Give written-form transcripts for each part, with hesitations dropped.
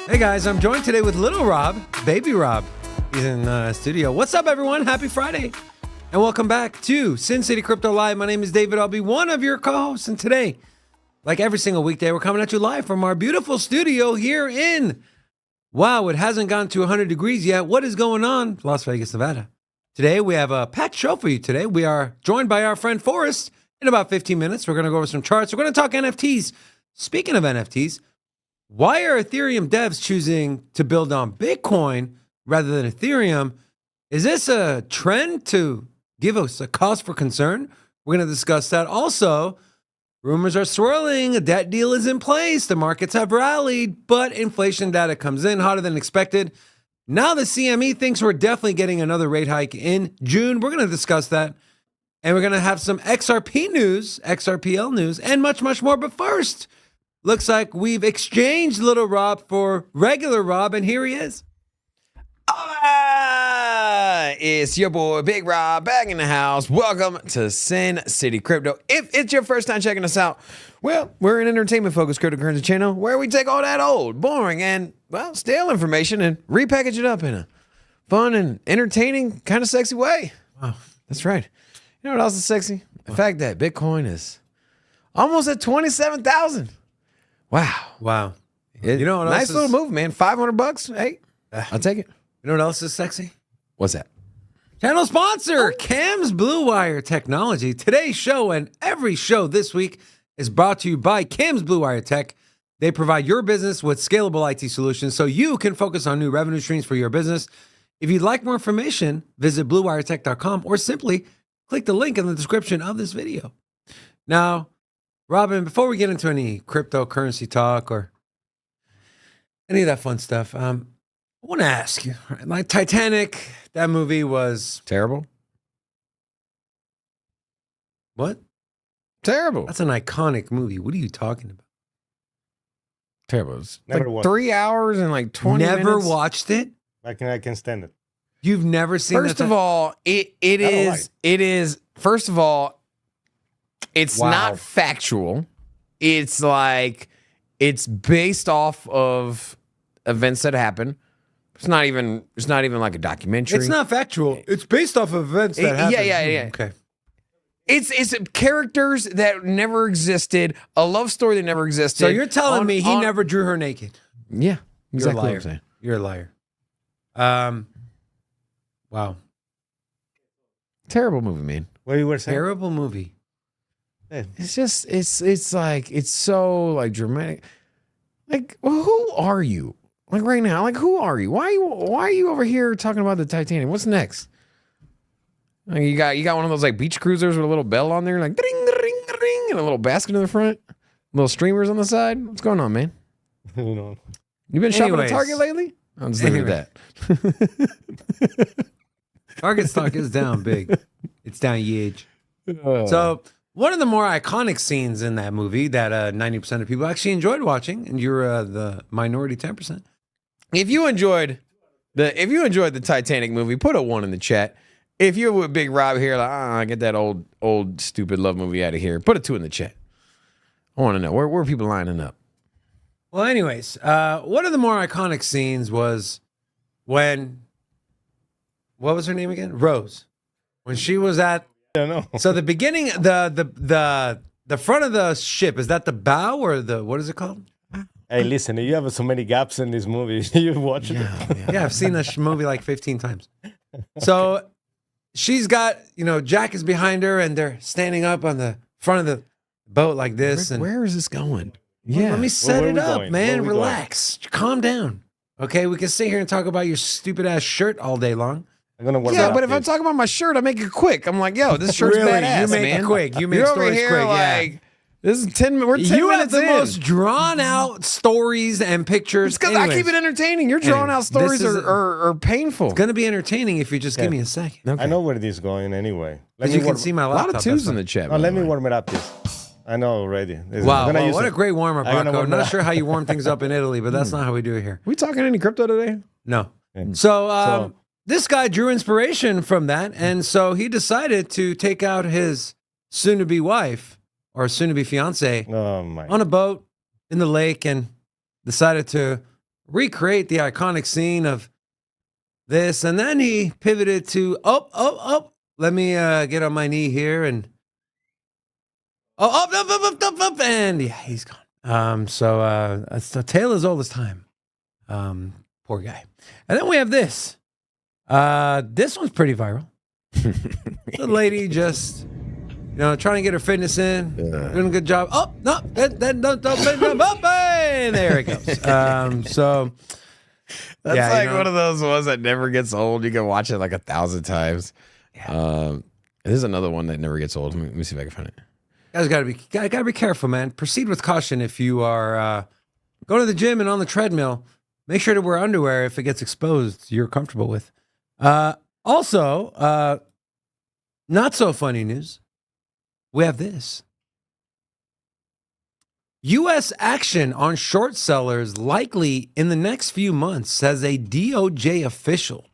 Hey guys, I'm joined today with little Rob, baby Rob. He's in studio. What's up, everyone? Happy Friday. And welcome back to Sin City Crypto Live. My name is David. I'll be one of your co-hosts. And today, like every single weekday, we're coming at you live from our beautiful studio here in, wow, it hasn't gone to 100 degrees yet. What is going on? Las Vegas, Nevada. Today, we have a packed show for you today. We are joined by our friend Forrest in about 15 minutes. We're going to go over some charts. We're going to talk NFTs. Speaking of NFTs, why are Ethereum devs choosing to build on Bitcoin rather than Ethereum? Is this a trend to give us a cause for concern? We're going to discuss that. Also, rumors are swirling. A debt deal is in place. The markets have rallied, but inflation data comes in hotter than expected. Now the CME thinks we're definitely getting another rate hike in June. We're going to discuss that. And we're going to have some XRP news, XRPL news, and much, much more. But first, looks like we've exchanged little Rob for regular Rob, and here he is. Hola! It's your boy, Big Rob, back in the house. Welcome to Sin City Crypto. If it's your first time checking us out, well, we're an entertainment-focused cryptocurrency channel where we take all that old, boring, and, well, stale information and repackage it up in a fun and entertaining, kind of sexy way. Wow. That's right. You know what else is sexy? The fact that Bitcoin is almost at 27,000. Wow. You know what else nice is- little move, man. $500. Hey, I'll take it. You know what else is sexy? What's that? Channel sponsor, Cam's Blue Wire Technology. Today's show and every show this week is brought to you by Cam's Blue Wire Tech. They provide your business with scalable IT solutions so you can focus on new revenue streams for your business. If you'd like more information, visit bluewiretech.com or simply click the link in the description of this video. Now, Robin, before we get into any cryptocurrency talk or any of that fun stuff, I want to ask you, like Titanic, that movie was Terrible? what? Terrible. That's an iconic movie. What are you talking about? Terrible. It's Never like watched. 3 hours and like 20 Never minutes. watched it? I can stand it. You've never seen First that? of all, it is, first of all, it's Wow. not factual. It's like, it's based off of events that happen. It's not even like a documentary. It's not factual. It's based off of events that happened. Yeah. Okay. It's characters that never existed, a love story that never existed. So you're telling me he never drew her naked? Yeah, You're exactly a what liar. I'm saying. You're a liar. Wow. Terrible movie, man. What you were saying? Terrible movie. It's just it's like it's so like dramatic. Like, well, who are you? Like right now, like who are you? Why are you over here talking about the Titanic? What's next? Like, you got one of those like beach cruisers with a little bell on there, like ding ring ring, and a little basket in the front, little streamers on the side. What's going on, man? You know. You been shopping Anyways. at Target lately? I'm just leaving Anyway. that. Target stock is down big. It's down huge. So one of the more iconic scenes in that movie that 90% of people actually enjoyed watching, and you're the minority 10%. If you enjoyed the Titanic movie, put a 1 in the chat. If you're with Big Rob here, like, get that old stupid love movie out of here. Put a 2 in the chat. I want to know where are people lining up. Well, anyways, one of the more iconic scenes was when, what was her name again? Rose. When she was at, I know. so the beginning, the front of the ship, is that the bow or the, what is it called? Hey, listen, you have so many gaps in this movie. You watch it. Yeah, I've seen this movie like 15 times. So she's got, Jack is behind her and they're standing up on the front of the boat like this. Where is this going? Let me set Where it we up, going? man. Where we Relax. Calm down. Okay, we can sit here and talk about your stupid ass shirt all day long. I'm gonna warm it Yeah, up, but if I'm dude. talking about my shirt, I make it quick. I'm like, yo, this shirt's Really? badass, You make it man. quick. You make You're over stories here quick, yeah. like, this is 10. We're 10 You have minutes the in. most drawn out stories and pictures. It's because I keep Anyways, it entertaining. Your drawn Anyway, out stories this is- are painful. It's gonna be entertaining if you just give me a second. Okay. I know where this is going anyway. Let Because me you can warm- see my A laptop. lot of twos that's in the chat. No, by let the me way. warm it up, this. I know already. Wow, I'm gonna use what it. a great warm up, I'm gonna Rocco. warm Not it up. sure how you warm things up in Italy, but that's not how we do it here. We talking any crypto today? No. Yeah. So this guy drew inspiration from that, and so he decided to take out his soon-to-be wife or soon-to-be fiance, Oh my. on a boat in the lake and decided to recreate the iconic scene of this. And then he pivoted to, let me get on my knee here and and yeah, he's gone. So it's a tale as old as time. Poor guy. And then we have this. This one's pretty viral. The lady just, trying to get her fitness in, doing a good job. Oh, no, and there it goes. So that's one of those ones that never gets old. You can watch it like 1,000 times. Yeah. There's another one that never gets old. Let me see if I can find it. Guys, gotta be careful, man. Proceed with caution if you are going to the gym and on the treadmill. Make sure to wear underwear if it gets exposed you're comfortable with. Also, not so funny news. We have this. U.S. action on short sellers likely in the next few months, says a DOJ official.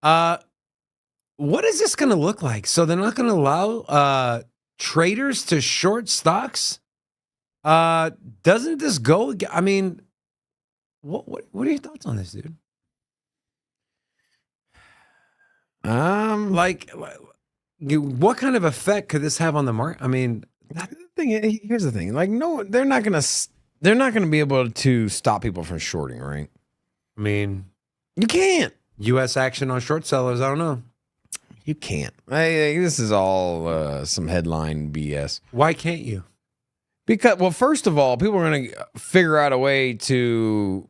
What is this going to look like? So they're not going to allow traders to short stocks? Doesn't this go? I mean, what are your thoughts on this, dude? What kind of effect could this have on the market? I mean, here's the thing. Like, no, they're not gonna be able to stop people from shorting, right? I mean, you can't. U.S. action on short sellers. I don't know. You can't. This is all some headline BS. Why can't you? Because, well, first of all, people are going to figure out a way to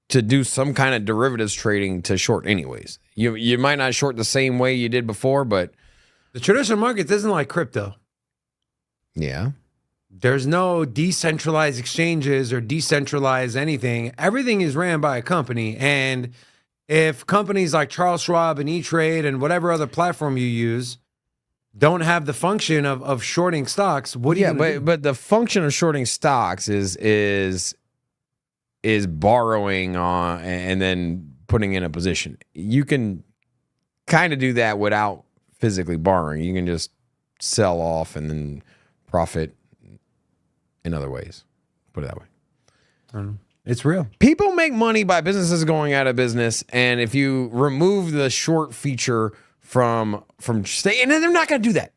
do some kind of derivatives trading to short anyways. You might not short the same way you did before, but the traditional market isn't like crypto. Yeah. There's no decentralized exchanges or decentralized anything. Everything is ran by a company. And if companies like Charles Schwab and E-Trade and whatever other platform you use don't have the function of shorting stocks, what do you do? But the function of shorting stocks is borrowing on and then putting in a position. You can kind of do that without physically borrowing. You can just sell off and then profit in other ways. Put it that way. I don't know. It's real. People make money by businesses going out of business, and if you remove the short feature from stay, and then they're not going to do that.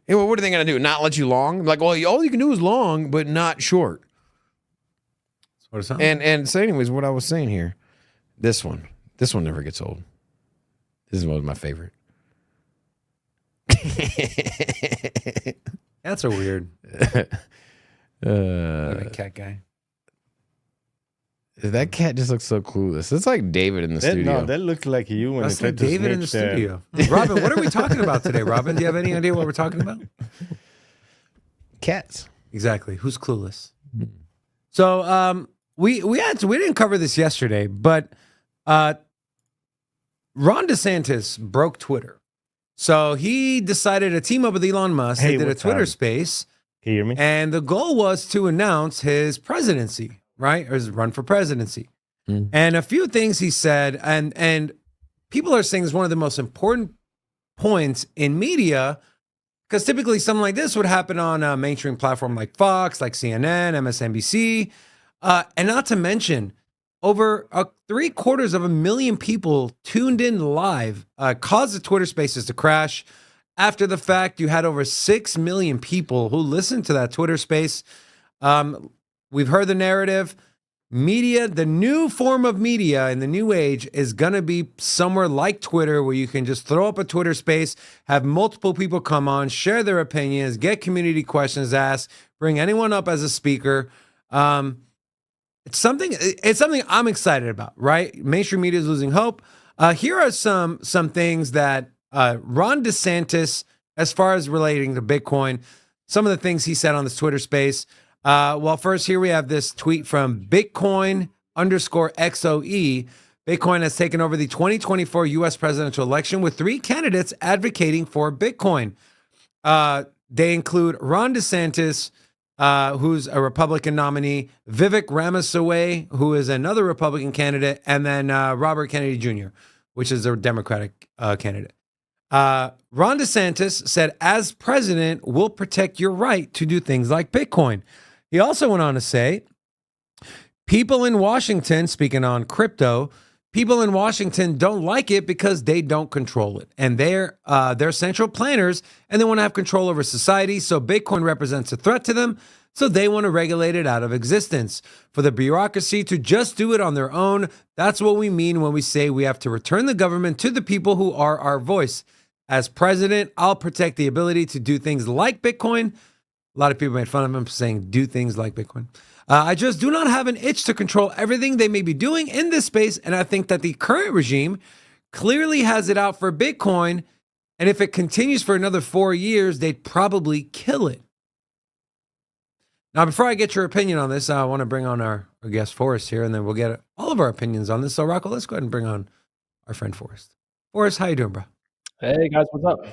What are they going to do? Not let you long? Like, well, all you can do is long, but not short. That's what it sounds and so, anyways, what I was saying here, this one never gets old. This is one of my favorite. That's a weird cat guy. That cat just looks so clueless. It's like David in the studio. No, that looks like you when That's you like tried to David in the snitch studio. Robin, what are we talking about today, Robin? Do you have any idea what we're talking about? Cats. Exactly. Who's clueless? So we didn't cover this yesterday, but Ron DeSantis broke Twitter. So he decided to team up with Elon Musk. They did a Twitter space. Can you hear me? And the goal was to announce his presidency. Right? Or his run for presidency. And a few things he said, and people are saying is one of the most important points in media, because typically something like this would happen on a mainstream platform like Fox, like CNN, MSNBC, and not to mention over 750,000 people tuned in live, caused the Twitter spaces to crash. After the fact, you had over 6 million people who listened to that Twitter space. We've heard the narrative. Media, the new form of media in the new age is going to be somewhere like Twitter, where you can just throw up a Twitter space, have multiple people come on, share their opinions, get community questions asked, bring anyone up as a speaker. It's something I'm excited about, right? Mainstream media is losing hope. Here are some things that Ron DeSantis, as far as relating to Bitcoin, some of the things he said on this Twitter space. Well, first, here we have this tweet from Bitcoin_XOE. Bitcoin has taken over the 2024 U.S. presidential election with 3 candidates advocating for Bitcoin. They include Ron DeSantis, who's a Republican nominee, Vivek Ramaswamy, who is another Republican candidate, and then Robert Kennedy Jr., which is a Democratic candidate. Ron DeSantis said, as president, we'll protect your right to do things like Bitcoin. He also went on to say, people in Washington, speaking on crypto, people in Washington don't like it because they don't control it. And they're central planners and they want to have control over society. So Bitcoin represents a threat to them. So they want to regulate it out of existence. For the bureaucracy to just do it on their own, that's what we mean when we say we have to return the government to the people who are our voice. As president, I'll protect the ability to do things like Bitcoin. A lot of people made fun of him for saying do things like Bitcoin. I just do not have an itch to control everything they may be doing in this space. And I think that the current regime clearly has it out for Bitcoin. And if it continues for another 4 years, they'd probably kill it. Now, before I get your opinion on this, I want to bring on our guest Forrest here, and then we'll get all of our opinions on this. So, Rocco, let's go ahead and bring on our friend Forrest. Forrest, how you doing, bro? Hey, guys, what's up?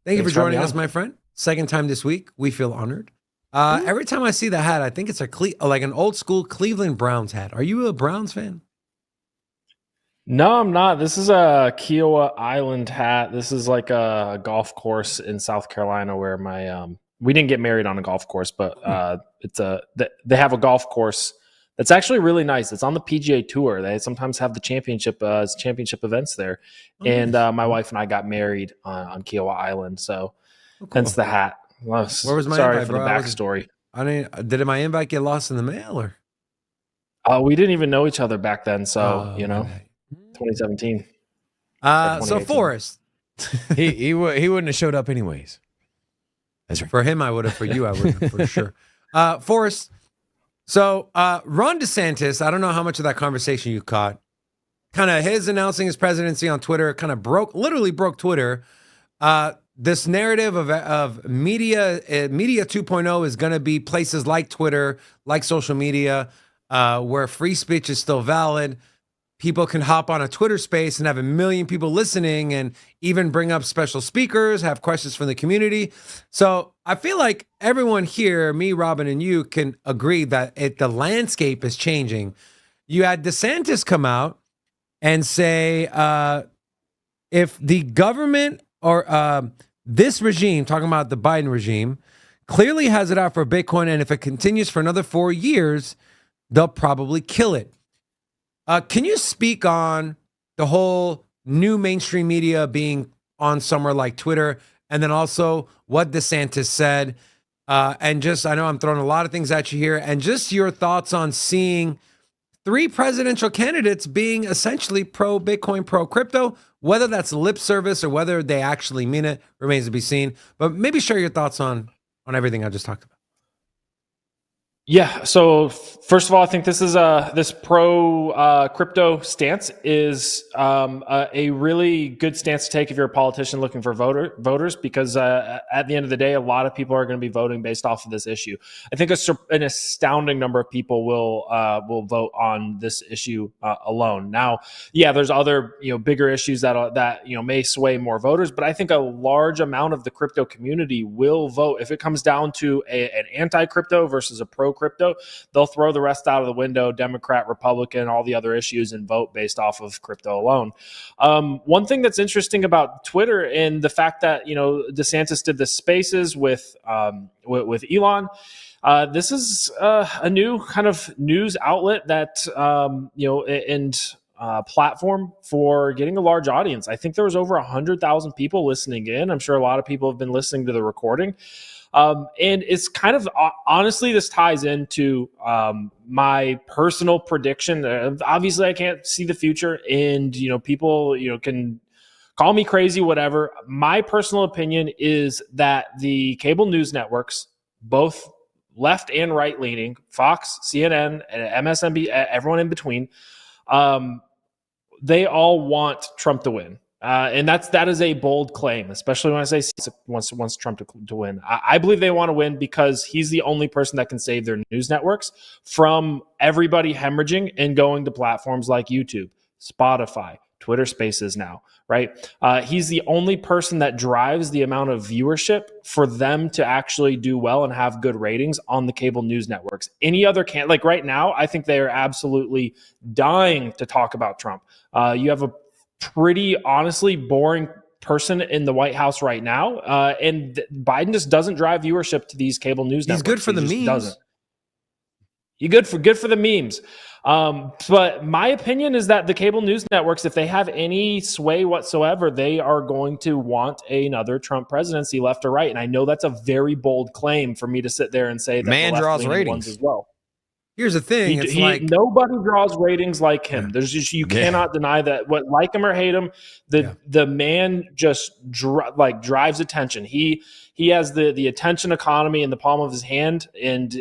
Thank you for joining us, my friend. Second time this week. We feel honored. Every time I see the hat, I think it's like an old school Cleveland Browns hat. Are you a Browns fan? No, I'm not. This is a Kiowa Island hat. This is like a golf course in South Carolina where my we didn't get married on a golf course, but they have a golf course that's actually really nice. It's on the PGA Tour. They sometimes have the championship events there. And my wife and I got married on Kiowa Island, so hence the hat. Where was my Sorry invite, for bro? the backstory. Did my invite get lost in the mail or? We didn't even know each other back then, so 2017. So Forrest, he wouldn't have showed up anyways. That's right. For him, I would have. For you, I would have for sure. Forrest. So Ron DeSantis, I don't know how much of that conversation you caught. Kind of his announcing his presidency on Twitter kind of literally broke Twitter. This narrative of media 2.0 is going to be places like Twitter, like social media, where free speech is still valid. People can hop on a Twitter space and have 1 million people listening and even bring up special speakers, have questions from the community. So I feel like everyone here, me, Robin, and you can agree that the landscape is changing. You had DeSantis come out and say, if the government or this regime, talking about the Biden regime, clearly has it out for Bitcoin, and if it continues for another 4 years, they'll probably kill it. Can you speak on the whole new mainstream media being on somewhere like Twitter, and then also what DeSantis said? And just, I know I'm throwing a lot of things at you here, and just your thoughts on seeing 3 presidential candidates being essentially pro-Bitcoin, pro-crypto, whether that's lip service or whether they actually mean it remains to be seen. But maybe share your thoughts on everything I just talked about. Yeah. So first of all, I think this is this pro crypto stance is a really good stance to take if you're a politician looking for voters, because at the end of the day, a lot of people are going to be voting based off of this issue. I think an astounding number of people will vote on this issue alone. Now, yeah, there's other bigger issues that may sway more voters, but I think a large amount of the crypto community will vote if it comes down to an anti-crypto versus a pro-crypto. They'll throw the rest out of the window, Democrat, Republican, all the other issues, and vote based off of crypto alone. One thing that's interesting about Twitter and the fact that DeSantis did the spaces with Elon. This is a new kind of news outlet that platform for getting a large audience. I think there was over 100,000 people listening in. I'm sure a lot of people have been listening to the recording. And it's kind of, honestly, this ties into my personal prediction. Obviously, I can't see the future, and people can call me crazy, whatever. My personal opinion is that the cable news networks, both left and right leaning, Fox, CNN, MSNBC, everyone in between, they all want Trump to win. And that is a bold claim, especially when I say wants Trump to win. I believe they want to win because he's the only person that can save their news networks from everybody hemorrhaging and going to platforms like YouTube, Spotify, Twitter Spaces now, right? He's the only person that drives the amount of viewership for them to actually do well and have good ratings on the cable news networks. Any other like right now, I think they are absolutely dying to talk about Trump. You have a pretty honestly boring person in the White House right now, and Biden just doesn't drive viewership to these cable news networks. He's good for the just memes. Doesn't. He's good for the memes. But my opinion is that the cable news networks, if they have any sway whatsoever, they are going to want another Trump presidency, left or right. And I know that's a very bold claim for me to sit there and say that Man the draws left-leaning ratings ones as well. Here's the thing. It's like nobody draws ratings like him. Yeah. There's just, you cannot deny that. What, like him or hate him, the man just drives attention. He has the attention economy in the palm of his hand, and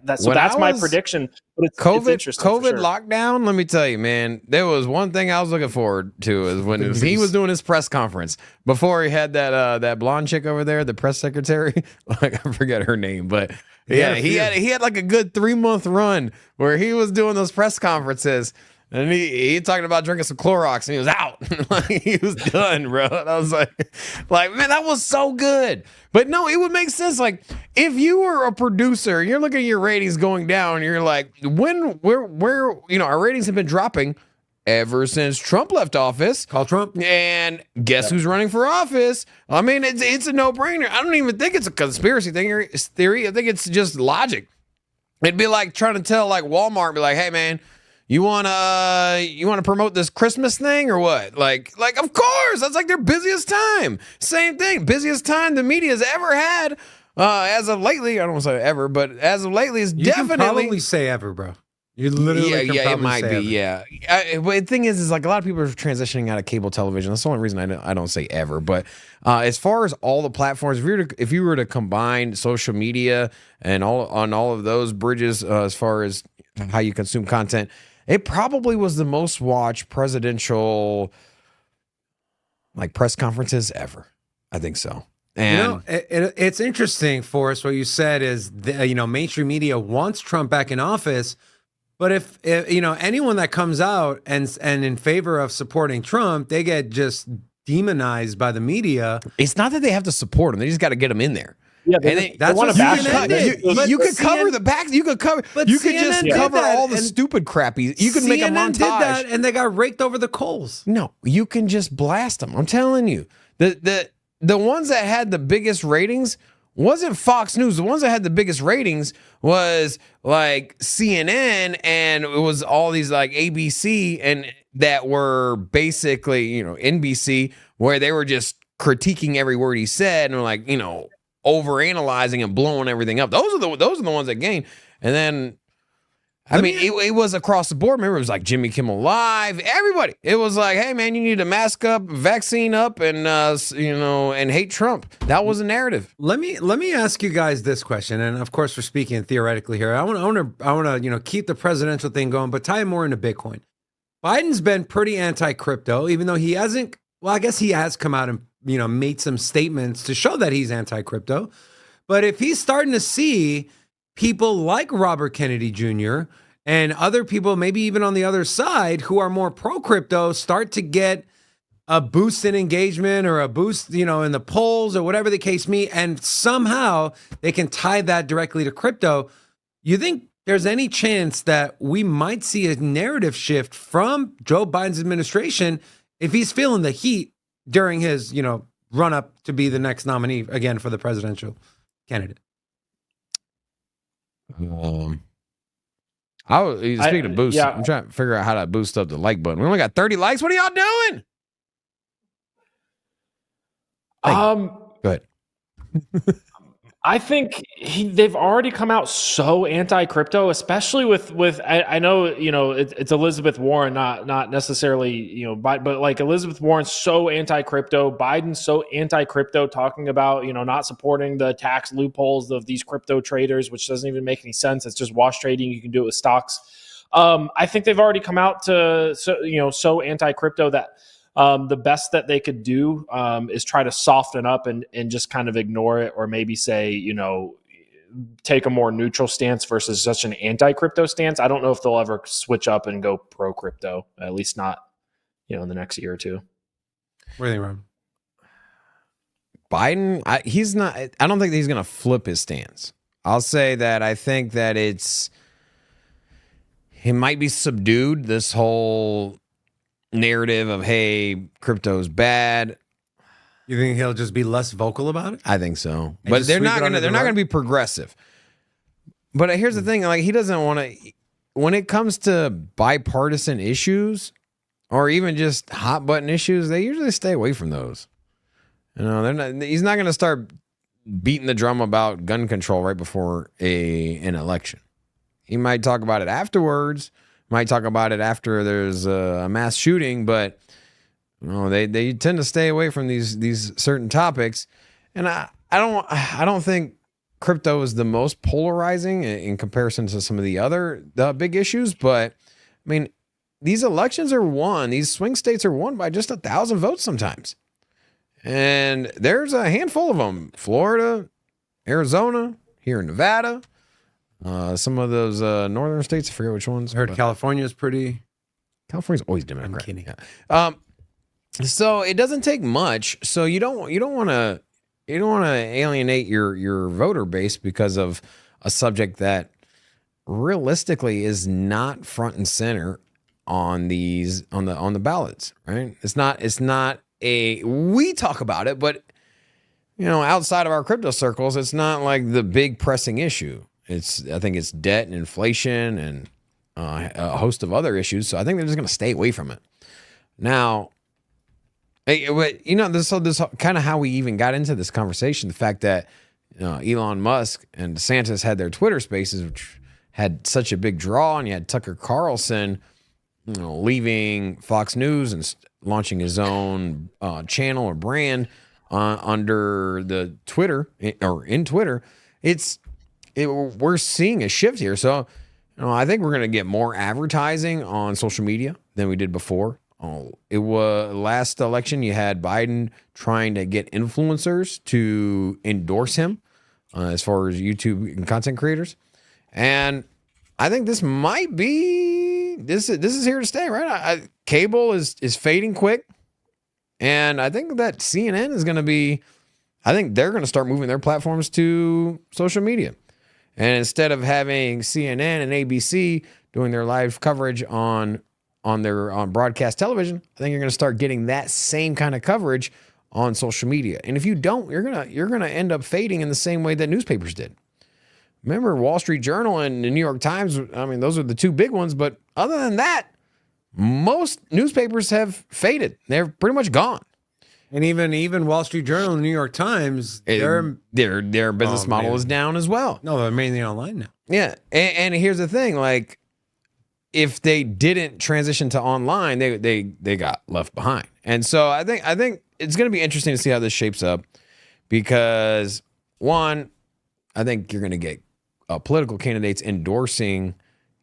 that's my prediction. But it's interesting. COVID for sure. lockdown. Let me tell you, man. There was one thing I was looking forward to is when he was doing his press conference before he had that blonde chick over there, the press secretary. Like I forget her name, but. Yeah, he had like a good 3-month run where he was doing those press conferences and he talking about drinking some Clorox and he was out. Like he was done, bro. And I was like, man, that was so good. But no, it would make sense. Like if you were a producer, you're looking at your ratings going down, you're like, where our ratings have been dropping ever since Trump left office. Call Trump. And guess who's running for office? I mean, it's a no-brainer. I don't even think it's a conspiracy theory. I think it's just logic. It'd be like trying to tell like Walmart, be like, hey man, you wanna promote this Christmas thing or what? Like of course, that's like their busiest time. Same thing, busiest time the media's ever had. As of lately, I don't want to say ever, but as of lately, is definitely. Can probably say ever, bro. You literally it might be, yeah. But the thing is like a lot of people are transitioning out of cable television. That's the only reason I don't say ever. But as far as all the platforms, if you were to combine social media and all of those bridges, as far as how you consume content, it probably was the most watched presidential like press conferences ever. I think so. And it's interesting, Forrest. What you said is, mainstream media wants Trump back in office. But if anyone that comes out and in favor of supporting Trump, they get just demonized by the media. It's not that they have to support him; they just got to get him in there. Yeah, that's what CNN did. You could cover the back. You could cover. You could just cover all the stupid crappy. You could make a montage. Did that and they got raked over the coals. No, you can just blast them. I'm telling you, the ones that had the biggest ratings wasn't Fox News. The ones that had the biggest ratings was like CNN, and it was all these like ABC and that were basically, NBC, where they were just critiquing every word he said and like, overanalyzing and blowing everything up. Those are the ones that gained. And then it was across the board. Remember, it was like Jimmy Kimmel Live, everybody. It was like, hey man, you need to mask up, vaccine up, and and hate Trump. That was a narrative. Let me ask you guys this question, and of course we're speaking theoretically here. I want to keep the presidential thing going, but tie it more into Bitcoin. Biden's been pretty anti-crypto, even though he hasn't. Well, I guess he has come out and made some statements to show that he's anti-crypto. But if he's starting to see people like Robert Kennedy Jr. and other people, maybe even on the other side, who are more pro-crypto, start to get a boost in engagement or a boost, in the polls or whatever the case may be, and somehow they can tie that directly to crypto, you think there's any chance that we might see a narrative shift from Joe Biden's administration if he's feeling the heat during his, run up to be the next nominee again for the presidential candidate? Speaking of boost, I'm trying to figure out how to boost up the like button. We only got 30 likes. What are y'all doing? Go ahead. I think they've already come out so anti-crypto, especially with I know it's Elizabeth Warren, not necessarily but like Elizabeth Warren's so anti-crypto, Biden's so anti-crypto, talking about not supporting the tax loopholes of these crypto traders, which doesn't even make any sense. It's just wash trading. You can do it with stocks. I think they've already come out to so anti-crypto that the best that they could do is try to soften up and just kind of ignore it, or maybe say, take a more neutral stance versus such an anti-crypto stance. I don't know if they'll ever switch up and go pro-crypto, at least not, in the next year or two. What do you think, Rob? Biden, I don't think that he's going to flip his stance. I'll say that I think that it might be subdued, this whole narrative of, hey, crypto's bad. You think he'll just be less vocal about it? I think so, And but just they're sweep not it gonna under they're the not rug? gonna be progressive. But here's the thing: like he doesn't want to. When it comes to bipartisan issues, or even just hot button issues, they usually stay away from those. You know, they're not. He's not gonna start beating the drum about gun control right before an election. He might talk about it afterwards. Might talk about it after there's a mass shooting, but you know, they tend to stay away from these certain topics. And I don't think crypto is the most polarizing in comparison to some of the other big issues. But I mean, these elections are won. These swing states are won by just 1,000 votes sometimes. And there's a handful of them: Florida, Arizona, here in Nevada, some of those northern states. I forget which ones. I heard California's pretty. California's always Democrat. I'm kidding. Yeah. So it doesn't take much. So you don't want to alienate your voter base because of a subject that realistically is not front and center on the ballots, right? It's not we talk about it, but you know, outside of our crypto circles, it's not like the big pressing issue. I think it's debt and inflation and a host of other issues. So I think they're just going to stay away from it. Now, you know, this kind of how we even got into this conversation. The fact that Elon Musk and DeSantis had their Twitter Spaces, which had such a big draw, and you had Tucker Carlson, you know, leaving Fox News and launching his own channel or brand under the Twitter or in Twitter. We're seeing a shift here. So, you know, I think we're going to get more advertising on social media than we did before. It was last election. You had Biden trying to get influencers to endorse him as far as YouTube and content creators. And I think this might be, this is here to stay, right? Cable is fading quick. And I think that CNN is going to be, I think they're going to start moving their platforms to social media. And instead of having CNN and ABC doing their live coverage on broadcast television, I think you're going to start getting that same kind of coverage on social media. And if you don't, you're going to end up fading in the same way that newspapers did. Remember Wall Street Journal and the New York Times, I mean, those are the two big ones, but other than that, most newspapers have faded. They're pretty much gone. And even Wall Street Journal and New York Times, their business model is down as well. No, they're mainly online now. Yeah. And here's the thing, like, if they didn't transition to online, they got left behind. And so I think it's going to be interesting to see how this shapes up because, one, I think you're going to get political candidates endorsing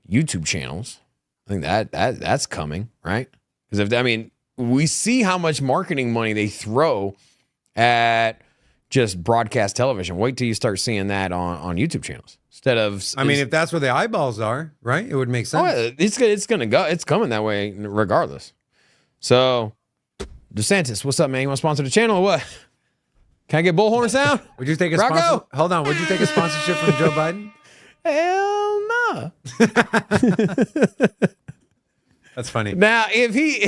YouTube channels. I think that's coming, right? Because we see how much marketing money they throw at just broadcast television. Wait till you start seeing that on YouTube channels instead of. I mean, if that's where the eyeballs are, right? It would make sense. Oh, it's gonna go. It's coming that way regardless. So, DeSantis, what's up, man? You want to sponsor the channel or what? Can I get bullhorn sound? Would you take a Rocco? sponsor? Hold on. Would you take a sponsorship from Joe Biden? Hell no. That's funny. Now, if he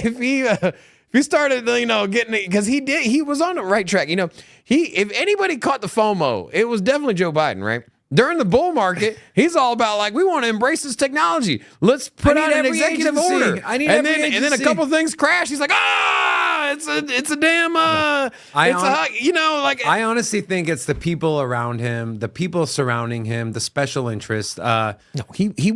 started, getting it, because he was on the right track. If anybody caught the FOMO, it was definitely Joe Biden, right? During the bull market, he's all about like, we want to embrace this technology. Let's put out an executive order. And then a couple things crash. He's like, it's a damn I honestly think it's the people around him, the people surrounding him, the special interest. No, he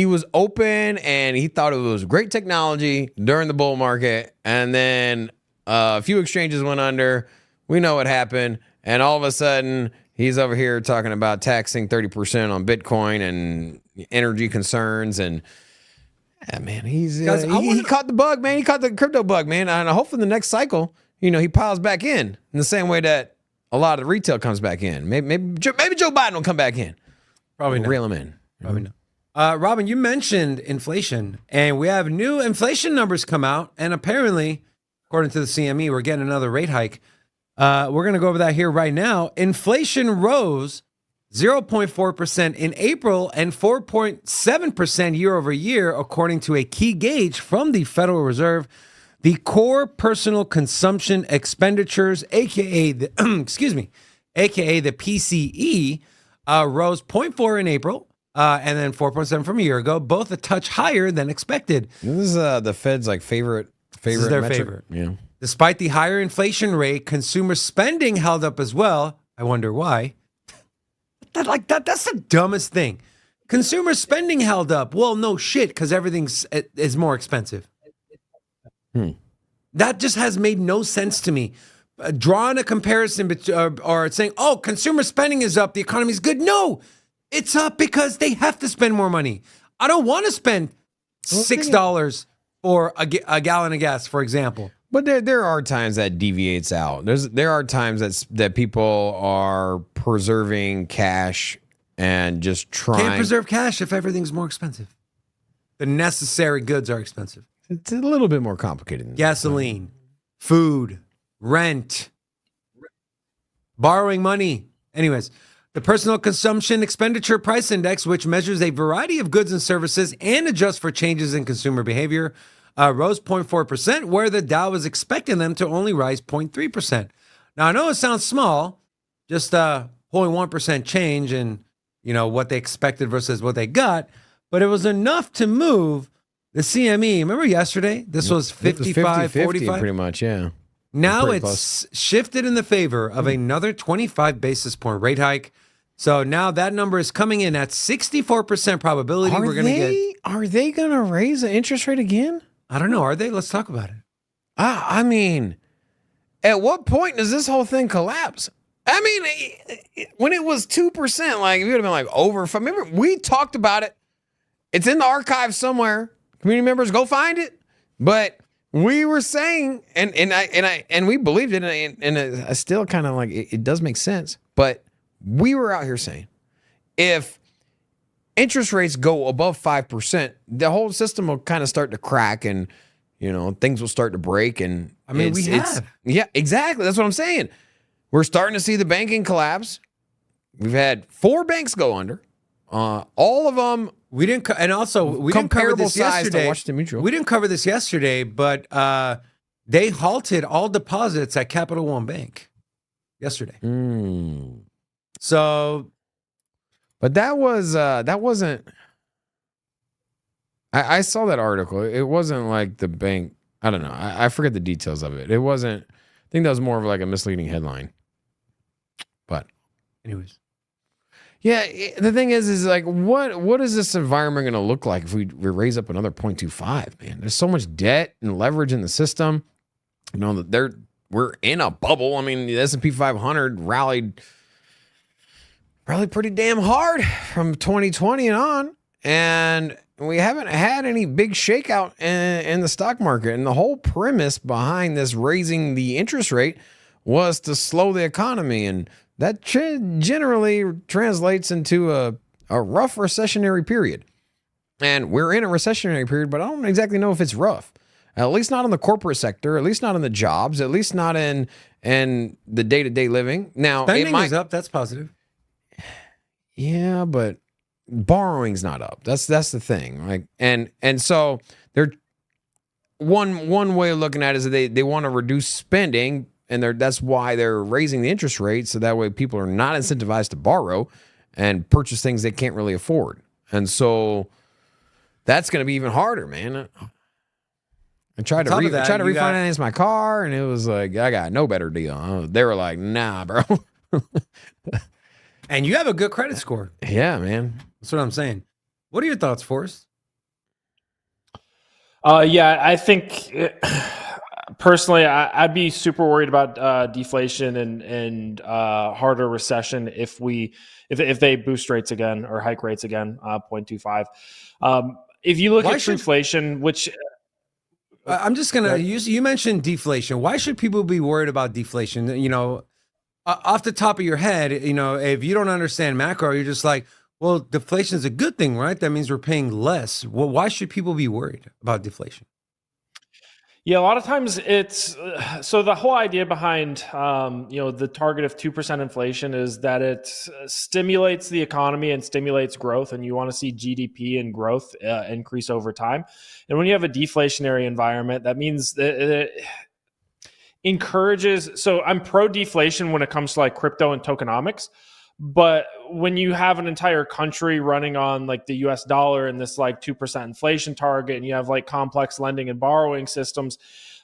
was open and he thought it was great technology during the bull market. And then a few exchanges went under. We know what happened. And all of a sudden, he's over here talking about taxing 30% on Bitcoin and energy concerns. And man, he caught the bug, man. He caught the crypto bug, man. And hopefully the next cycle, he piles back in the same way that a lot of the retail comes back in. Maybe Joe Biden will come back in. Probably not. Reel him in. Probably not. Robin, you mentioned inflation, and we have new inflation numbers come out, and apparently, according to the CME, we're getting another rate hike. We're going to go over that here right now. Inflation rose 0.4% in April and 4.7% year over year, according to a key gauge from the Federal Reserve. The core personal consumption expenditures, aka the aka the PCE, rose 0.4 in April, and then 4.7 from a year ago, both a touch higher than expected. This is the Fed's like favorite This is their metric. favorite. Yeah. Despite the higher inflation rate, consumer spending held up as well. I wonder why. That's the dumbest thing. Consumer spending held up. Well, no shit, because everything is more expensive. That just has made no sense to me. Drawing a comparison or saying, oh, consumer spending is up, the economy's good. No, it's up because they have to spend more money. I don't want to spend $6 for a gallon of gas, for example. But there are times that deviates out. There are times that people are preserving cash and just trying. Can't preserve cash if everything's more expensive. The necessary goods are expensive. It's a little bit more complicated than that. Gasoline, food, rent, borrowing money. Anyways, the Personal Consumption Expenditure Price Index, which measures a variety of goods and services and adjusts for changes in consumer behavior, rose 0.4%, where the Dow was expecting them to only rise 0.3%. Now, I know it sounds small, just 0.1% change in what they expected versus what they got, but it was enough to move the CME. Remember yesterday? This was 55, 45? Pretty much, yeah. Now Pretty it's shifted in the favor of another 25 basis point rate hike. So now that number is coming in at 64% probability. Are they going to raise the interest rate again? I don't know. Are they? Let's talk about it. I mean, at what point does this whole thing collapse? I mean, when it was 2%, like, we would have been like over. Remember, we talked about it. It's in the archive somewhere. Community members, go find it. But we were saying, and we believed it, and I still kind of like it does make sense. But we were out here saying, if interest rates go above 5%, the whole system will kind of start to crack, and things will start to break. And I mean, yeah, exactly. That's what I'm saying. We're starting to see the banking collapse. We've had 4 banks go under. All of them. We didn't cover this yesterday. To Washington Mutual. We didn't cover this yesterday, but they halted all deposits at Capital One Bank yesterday. So, but that wasn't. I saw that article. It wasn't like the bank. I don't know. I forget the details of it. It wasn't. I think that was more of like a misleading headline. But, anyways. Yeah, the thing is like, what is this environment going to look like if we raise up another 0.25, man? There's so much debt and leverage in the system. We're in a bubble. I mean, the S&P 500 rallied pretty damn hard from 2020 and on, and we haven't had any big shakeout in the stock market. And the whole premise behind this raising the interest rate was to slow the economy, and that generally translates into a rough recessionary period. And we're in a recessionary period, but I don't exactly know if it's rough. At least not in the corporate sector, at least not in the jobs, at least not in the day-to-day living. Now, spending is up. That's positive. Yeah, but borrowing's not up. That's the thing. Like, and so they're one way of looking at it is that they want to reduce spending. And that's why they're raising the interest rate, so that way people are not incentivized to borrow and purchase things they can't really afford. And so that's going to be even harder, man. I tried to refinance my car, and it was like, I got no better deal. They were like, nah, bro. And you have a good credit score. Yeah, man. That's what I'm saying. What are your thoughts, Forrest? Yeah, I think personally, I'd be super worried about deflation and harder recession if they boost rates again or hike rates again, 0.25. If you look at inflation, which I'm just gonna use. You mentioned deflation. Why should people be worried about deflation? Off the top of your head, if you don't understand macro, you're just like, well, deflation is a good thing, right? That means we're paying less. Well, why should people be worried about deflation? Yeah, a lot of times it's so the whole idea behind the target of 2% inflation is that it stimulates the economy and stimulates growth, and you want to see GDP and growth increase over time. And when you have a deflationary environment, that means that it encourages. So I'm pro deflation when it comes to like crypto and tokenomics. But when you have an entire country running on like the US dollar and this like 2% inflation target, and you have like complex lending and borrowing systems,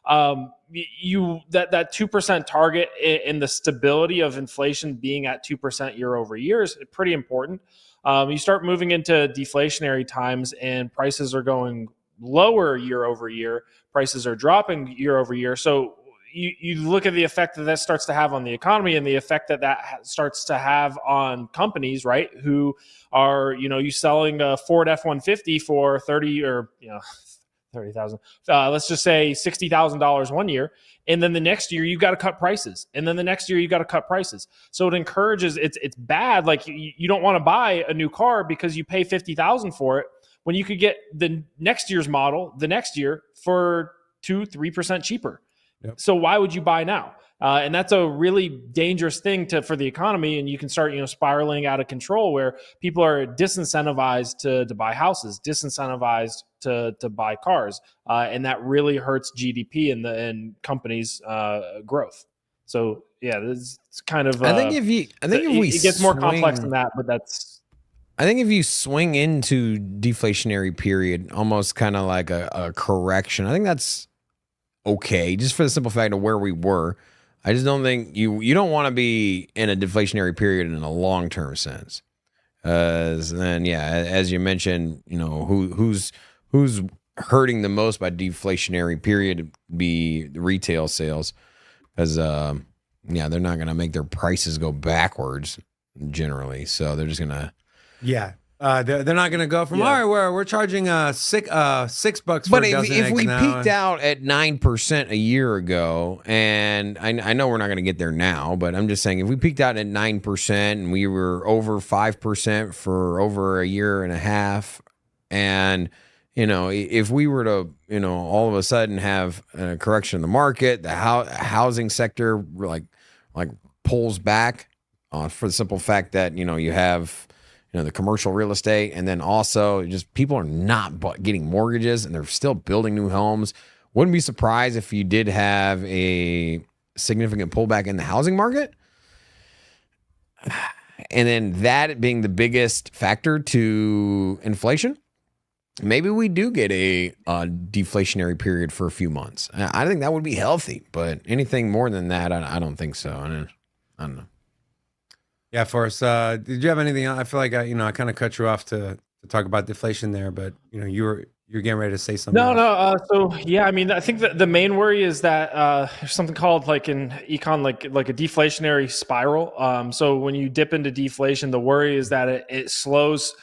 that 2% target and the stability of inflation being at 2% year over year is pretty important. You start moving into deflationary times and prices are going lower year over year, prices are dropping year over year. So you look at the effect that starts to have on the economy and the effect that starts to have on companies, right? Who are, you selling a Ford F-150 for 30,000, let's just say $60,000 one year. And then the next year you got to cut prices. And then the next year you got to cut prices. So it encourages, it's bad. Like you don't want to buy a new car because you pay 50,000 for it when you could get the next year's model the next year for 2-3% cheaper. Yep. So why would you buy now? And that's a really dangerous thing for the economy. And you can start, spiraling out of control where people are disincentivized to buy houses, disincentivized to buy cars. And that really hurts GDP and companies' growth. So yeah, it's kind of, it gets more complex than that, but I think if you swing into deflationary period, almost kind of like a correction, I think that's okay, just for the simple fact of where we were. I just don't think you don't want to be in a deflationary period in a long-term sense. Then, yeah, as you mentioned, who's hurting the most by deflationary period would be the retail sales, because they're not going to make their prices go backwards generally, so they're just going to they're not going to go from all right, we're charging $6 for but a dozen if eggs we now. peaked out at 9% a year ago, and I know we're not going to get there now, but I'm just saying if we peaked out at 9% and we were over 5% for over a year and a half, and if we were to all of a sudden have a correction in the market, the housing sector like pulls back for the simple fact that you have the commercial real estate, and then also just people are not getting mortgages and they're still building new homes. Wouldn't be surprised if you did have a significant pullback in the housing market. And then that being the biggest factor to inflation, maybe we do get a deflationary period for a few months. I think that would be healthy, but anything more than that, I don't think so. I don't know. Yeah, Forrest, did you have anything? I feel like I kind of cut you off to talk about deflation there, but you're getting ready to say something. No. So yeah, I mean, I think that the main worry is that there's something called like in econ, like a deflationary spiral. So when you dip into deflation, the worry is that it slows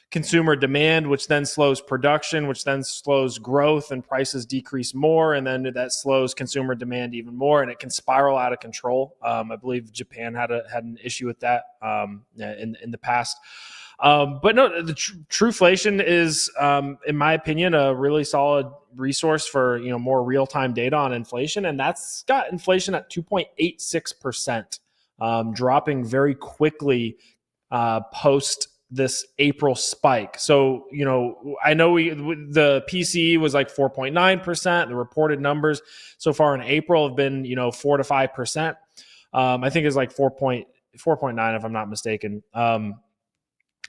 consumer demand, which then slows production, which then slows growth, and prices decrease more, and then that slows consumer demand even more, and it can spiral out of control. I believe Japan had an issue with that in the past. But no, the Trueflation is, in my opinion, a really solid resource for more real-time data on inflation, and that's got inflation at 2.86%, dropping very quickly post this April spike. So, I know the PCE was like 4.9%. The reported numbers so far in April have been, 4 to 5%. I think it's like 4.9 if I'm not mistaken.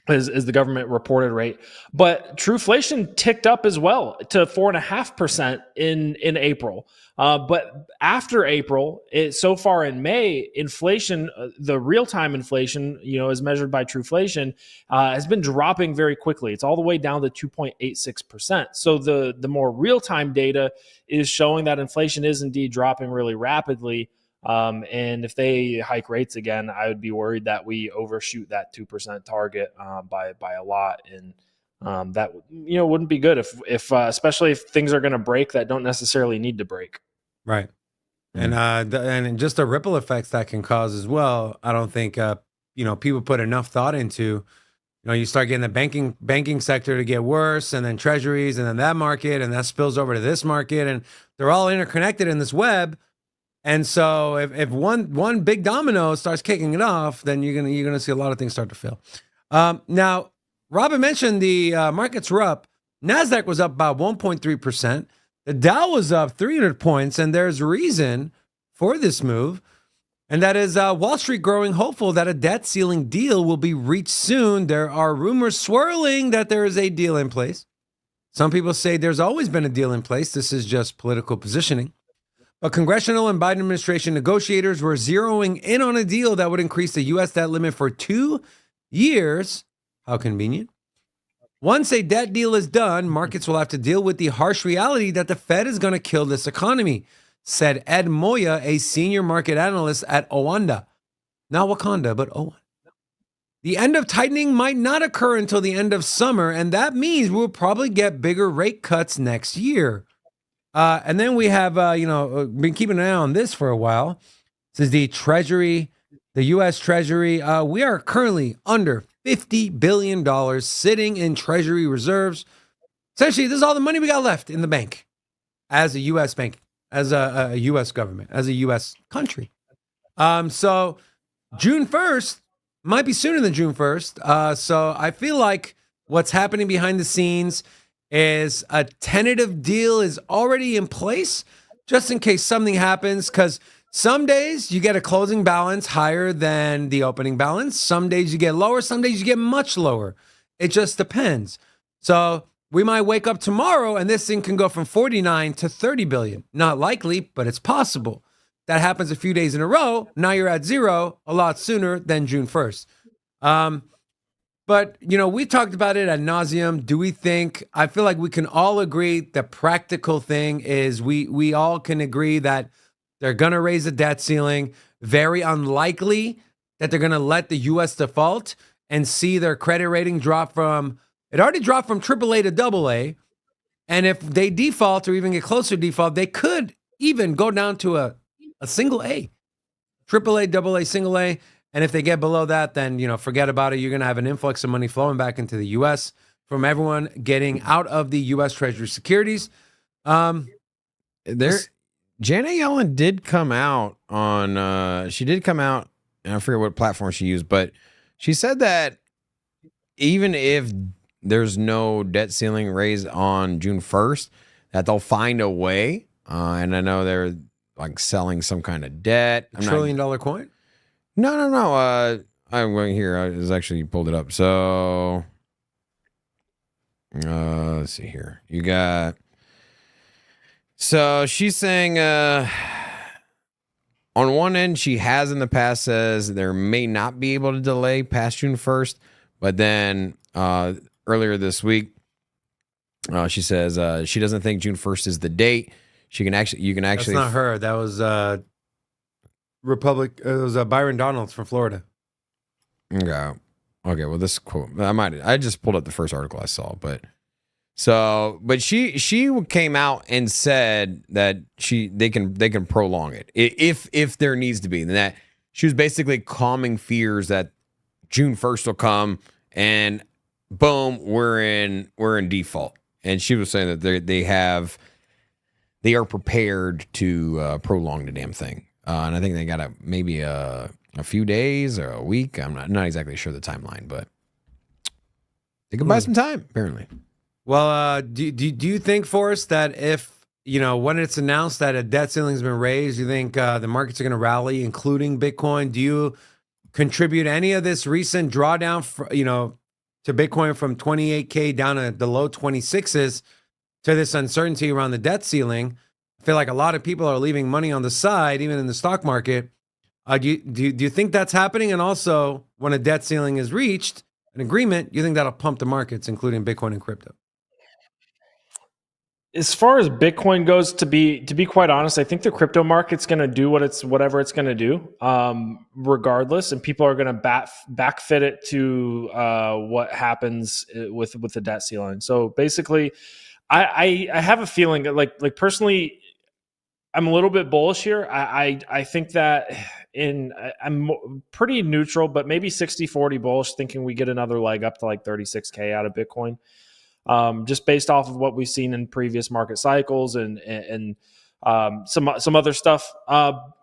Is the government reported rate. But Trueflation ticked up as well to 4.5% in April. But after April, so far in May, inflation, the real-time inflation, as measured by Trueflation, has been dropping very quickly. It's all the way down to 2.86%. So the more real-time data is showing that inflation is indeed dropping really rapidly. And if they hike rates again, I would be worried that we overshoot that 2% target by a lot, and that wouldn't be good if especially if things are going to break that don't necessarily need to break. Right, and just the ripple effects that can cause as well. I don't think people put enough thought into you start getting the banking sector to get worse, and then treasuries, and then that market, and that spills over to this market, and they're all interconnected in this web. And so if one big domino starts kicking it off, then you're gonna see a lot of things start to fail. Now, Robin mentioned the markets were up. Nasdaq was up about 1.3%. The Dow was up 300 points, and there's reason for this move. And that is Wall Street growing hopeful that a debt ceiling deal will be reached soon. There are rumors swirling that there is a deal in place. Some people say there's always been a deal in place. This is just political positioning. But congressional and Biden administration negotiators were zeroing in on a deal that would increase the U.S. debt limit for 2 years. How convenient. Once a debt deal is done, markets will have to deal with the harsh reality that the Fed is going to kill this economy, said Ed Moya, a senior market analyst at Owanda. Not Wakanda, but Owanda. The end of tightening might not occur until the end of summer, and that means we'll probably get bigger rate cuts next year. And then we have, been keeping an eye on this for a while. This is the Treasury, the U.S. Treasury. We are currently under $50 billion sitting in Treasury reserves. Essentially, this is all the money we got left in the bank as a U.S. bank, as a U.S. government, as a U.S. country. So June 1st might be sooner than June 1st. So I feel like what's happening behind the scenes is a tentative deal is already in place just in case something happens, because some days you get a closing balance higher than the opening balance. Some days you get lower. Some days you get much lower. It just depends. So we might wake up tomorrow and this thing can go from 49 to 30 billion. Not likely, but it's possible. That happens a few days in a row. Now you're at zero a lot sooner than June 1st. But, we talked about it ad nauseum. Do we think, I feel like we can all agree the practical thing is we all can agree that they're going to raise the debt ceiling. Very unlikely that they're going to let the U.S. default and see their credit rating drop from, it already dropped from AAA to AA. And if they default or even get closer to default, they could even go down to a single A, AAA, AA, single A. And if they get below that, then, forget about it. You're going to have an influx of money flowing back into the U.S. from everyone getting out of the U.S. Treasury securities. Janet Yellen did come out on, she did come out, and I forget what platform she used, but she said that even if there's no debt ceiling raised on June 1st, that they'll find a way. And I know they're like selling some kind of debt. $1 trillion coin? No. I'm going here. I just actually pulled it up. So, let's see here. You got... So she's saying on one end, she has in the past says there may not be able to delay past June 1st. But then earlier this week, she says she doesn't think June 1st is the date. You can actually. That's not her. That was Republic. It was Byron Donalds from Florida. Okay. Well, this quote, I just pulled up the first article I saw, but she came out and said that they can prolong it if there needs to be. And that she was basically calming fears that June 1st will come and boom, we're in default. And she was saying that they are prepared to prolong the damn thing. And I think they got maybe a few days or a week. I'm not exactly sure the timeline, but they can buy some time, apparently. Well, do you think, Forrest, that if, when it's announced that a debt ceiling has been raised, you think the markets are going to rally, including Bitcoin? Do you contribute any of this recent drawdown, to Bitcoin from 28K down to the low 26s to this uncertainty around the debt ceiling? I feel like a lot of people are leaving money on the side, even in the stock market. Do you think that's happening? And also, when a debt ceiling is reached, an agreement, you think that'll pump the markets, including Bitcoin and crypto? As far as Bitcoin goes, to be quite honest, I think the crypto market's going to do whatever it's going to do, regardless, and people are going to backfit it to what happens with the debt ceiling. So basically, I have a feeling like personally, I'm a little bit bullish here. I think that I'm pretty neutral, but maybe 60-40 bullish, thinking we get another leg up to like 36K out of Bitcoin. Just based off of what we've seen in previous market cycles and some other stuff.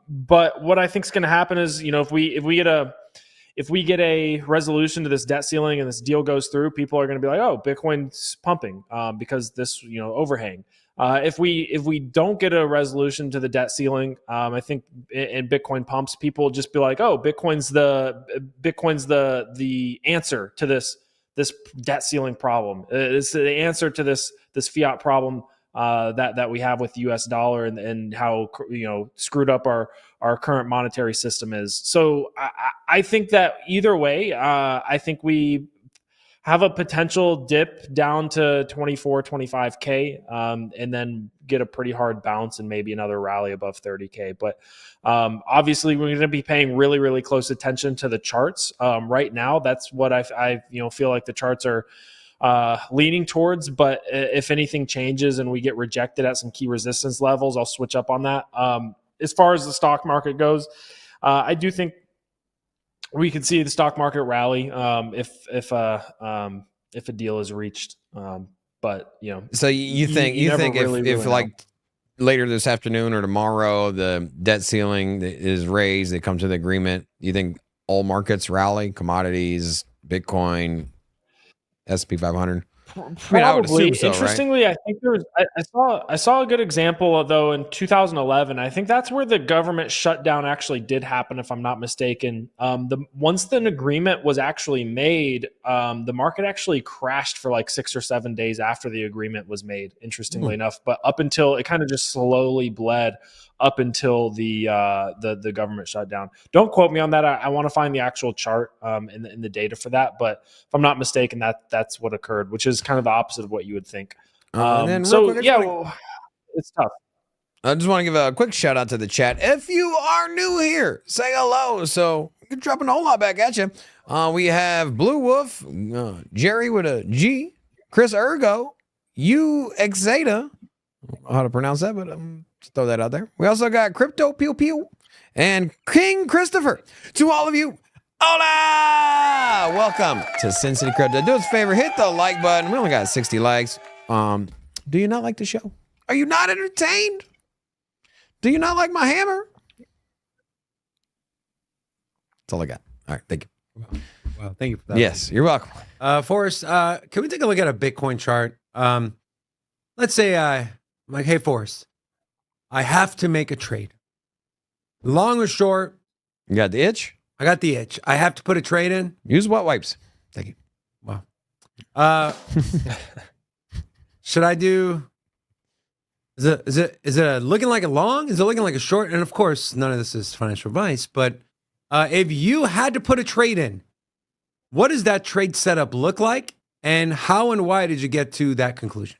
But what I think is going to happen is, if we get a resolution to this debt ceiling and this deal goes through, people are going to be like, oh, Bitcoin's pumping because this overhang. If we don't get a resolution to the debt ceiling, I think and Bitcoin pumps, people will just be like, oh, Bitcoin's the answer to this debt ceiling problem. It's the answer to this fiat problem that we have with the U.S. dollar and how screwed up our current monetary system is. So I think that either way, I think we have a potential dip down to 24, 25K, and then get a pretty hard bounce and maybe another rally above 30K. But obviously, we're going to be paying really, really close attention to the charts. Right now, that's what I feel like the charts are leaning towards. But if anything changes and we get rejected at some key resistance levels, I'll switch up on that. As far as the stock market goes, I do think we could see the stock market rally if a deal is reached. But so you think if like later this afternoon or tomorrow the debt ceiling is raised, they come to the agreement, you think all markets rally, commodities, Bitcoin, S&P 500? Probably. I would assume so, Interestingly, right? I think I saw a good example though in 2011. I think that's where the government shutdown actually did happen, if I'm not mistaken. Once the agreement was actually made, the market actually crashed for like 6 or 7 days after the agreement was made. Interestingly enough, but up until it kind of just slowly bled up until the government shutdown. Don't quote me on that. I want to find the actual chart in the data for that. But if I'm not mistaken, that's what occurred, which is kind of the opposite of what you would think. It's tough. I just want to give a quick shout out to the chat. If you are new here, say hello. So we're dropping a whole lot back at you. We have Blue Wolf, Jerry with a G, Chris Ergo, you Exata. I don't know how to pronounce that, but just throw that out there. We also got Crypto Pew Pew and King Christopher. To all of you, hola! Welcome to Sin City Crypto. Do us a favor, hit the like button. We only got 60 likes. Do you not like the show? Are you not entertained? Do you not like my hammer? That's all I got. All right, thank you. Well, thank you for that. Yes, you're welcome. Forrest, can we take a look at a Bitcoin chart? Let's say I'm like, hey, Forrest, I have to make a trade. Long or short, You got the itch? I got the itch. I have to put a trade in. Use wet wipes. Thank you. Wow. Should I do? Is it looking like a long? Is it looking like a short? And of course, none of this is financial advice. But if you had to put a trade in, what does that trade setup look like? And how and why did you get to that conclusion?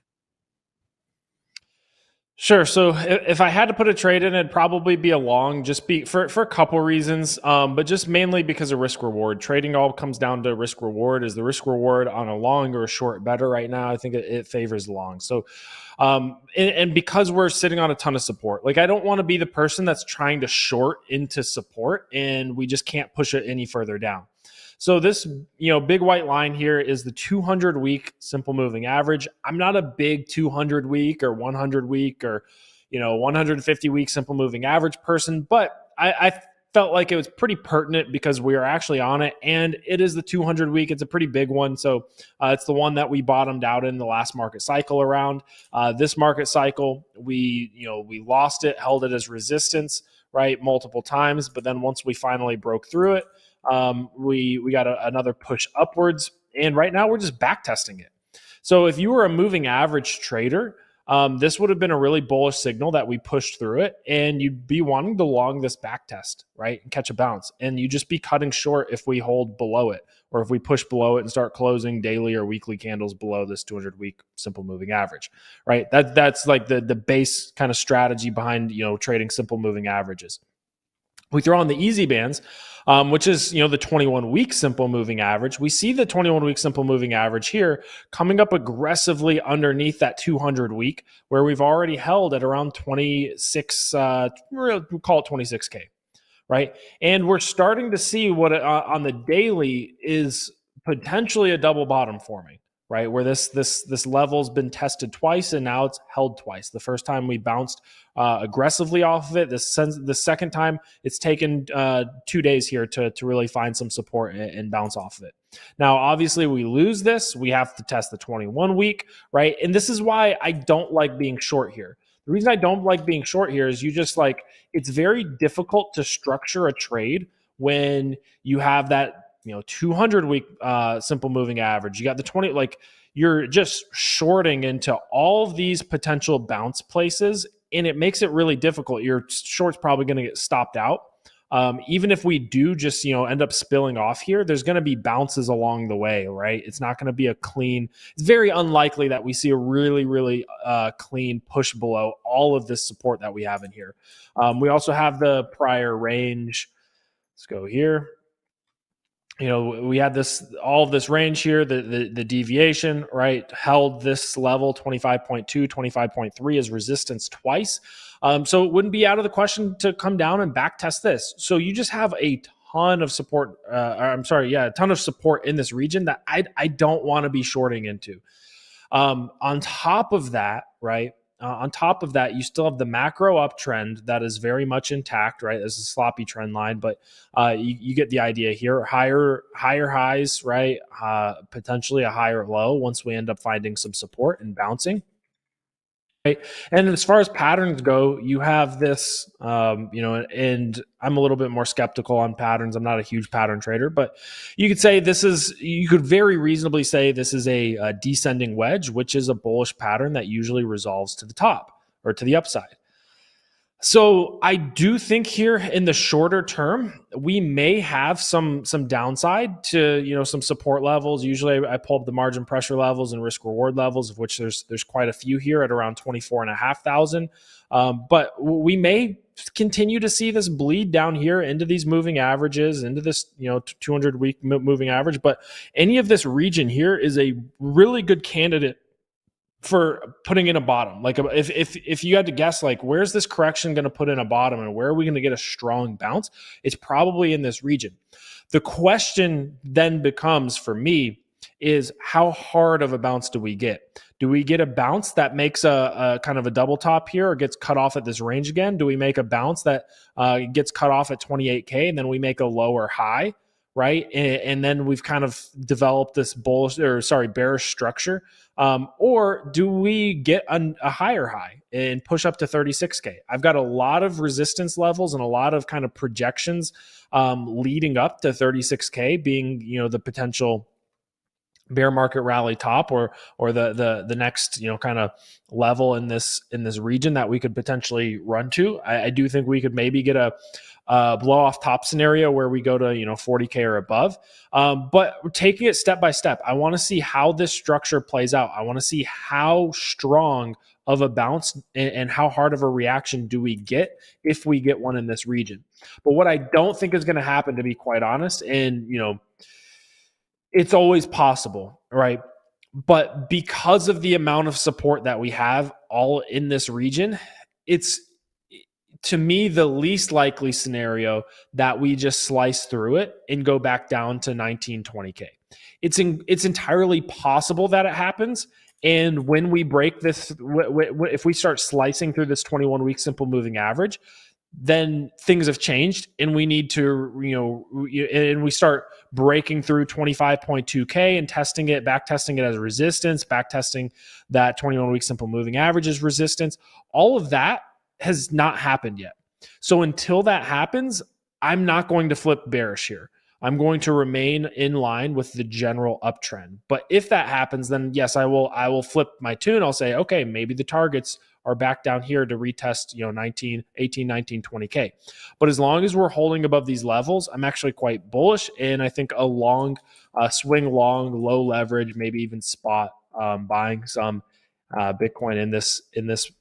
Sure. So if I had to put a trade in, it'd probably be a long, for a couple reasons, but just mainly because of risk reward. Trading all comes down to risk reward. Is the risk reward on a long or a short better right now? I think it favors long. So, and because we're sitting on a ton of support, like I don't want to be the person that's trying to short into support and we just can't push it any further down. So this, big white line here is the 200-week simple moving average. I'm not a big 200-week or 100-week or, 150-week simple moving average person, but I felt like it was pretty pertinent because we are actually on it, and it is the 200-week. It's a pretty big one, so it's the one that we bottomed out in the last market cycle around. This market cycle, we lost it, held it as resistance, right, multiple times, but then once we finally broke through it, we got another push upwards, and right now we're just back testing it. So if you were a moving average trader, this would have been a really bullish signal that we pushed through it, and you'd be wanting to long this back test, right, and catch a bounce, and you just be cutting short if we hold below it, or if we push below it and start closing daily or weekly candles below this 200-week simple moving average, right? That's like the base kind of strategy behind trading simple moving averages. We throw on the easy bands, which is, the 21-week simple moving average. We see the 21-week simple moving average here coming up aggressively underneath that 200-week, where we've already held at around 26, we'll call it 26K, right? And we're starting to see what on the daily is potentially a double bottom forming, right? Where this level's been tested twice and now it's held twice. The first time we bounced aggressively off of it. The second time it's taken 2 days here to really find some support and bounce off of it. Now, obviously, we lose this. We have to test the 21 week, right? And this is why I don't like being short here. The reason I don't like being short here is it's very difficult to structure a trade when you have that 200 week simple moving average. You got the 20, like you're just shorting into all of these potential bounce places, and it makes it really difficult. Your short's probably going to get stopped out. Even if we do just end up spilling off here, there's going to be bounces along the way, right? It's not going to be a clean. It's very unlikely that we see a really, really clean push below all of this support that we have in here. We also have the prior range. Let's go here. We had all of this range here, the deviation, right? Held this level 25.2, 25.3 as resistance twice. So it wouldn't be out of the question to come down and back test this. So you just have a ton of support. A ton of support in this region that I don't want to be shorting into. On top of that, right? On top of that, you still have the macro uptrend that is very much intact, right? This is a sloppy trend line, but you get the idea here. Higher highs, right? Potentially a higher low once we end up finding some support and bouncing. Right. And as far as patterns go, you have this, and I'm a little bit more skeptical on patterns. I'm not a huge pattern trader, but you could very reasonably say this is a descending wedge, which is a bullish pattern that usually resolves to the top or to the upside. So I do think here in the shorter term, we may have some downside to some support levels. Usually I pull up the margin pressure levels and risk reward levels, of which there's quite a few here at around 24,500. But we may continue to see this bleed down here into these moving averages, into this 200 week moving average. But any of this region here is a really good candidate for putting in a bottom. Like if you had to guess, like where's this correction going to put in a bottom and where are we going to get a strong bounce? It's probably in this region. The question then becomes for me is how hard of a bounce do we get? Do we get a bounce that makes a kind of a double top here or gets cut off at this range again? Do we make a bounce that gets cut off at 28K and then we make a lower high? Right. And then we've kind of developed this bearish structure. Or do we get a higher high and push up to 36K? I've got a lot of resistance levels and a lot of kind of projections leading up to 36K being, the potential bear market rally top or the next, kind of level in this region that we could potentially run to. I do think we could maybe get a blow off top scenario where we go to 40K or above, but we're taking it step by step. I want to see how this structure plays out. I want to see how strong of a bounce and how hard of a reaction do we get if we get one in this region. But what I don't think is going to happen, to be quite honest, and it's always possible, right? But because of the amount of support that we have all in this region, it's, to me, the least likely scenario that we just slice through it and go back down to 19-20K. It's entirely possible that it happens. And when we break this, if we start slicing through this 21-week simple moving average, then things have changed and we need to, and we start breaking through 25.2K and back testing it as resistance, back testing that 21-week simple moving average as resistance. All of that has not happened yet. So until that happens, I'm not going to flip bearish here. I'm going to remain in line with the general uptrend. But if that happens, then yes, I will flip my tune. I'll say, okay, maybe the targets are back down here to retest, 18, 19, 20K. But as long as we're holding above these levels, I'm actually quite bullish. And I think a long swing long, low leverage, maybe even spot buying some Bitcoin in this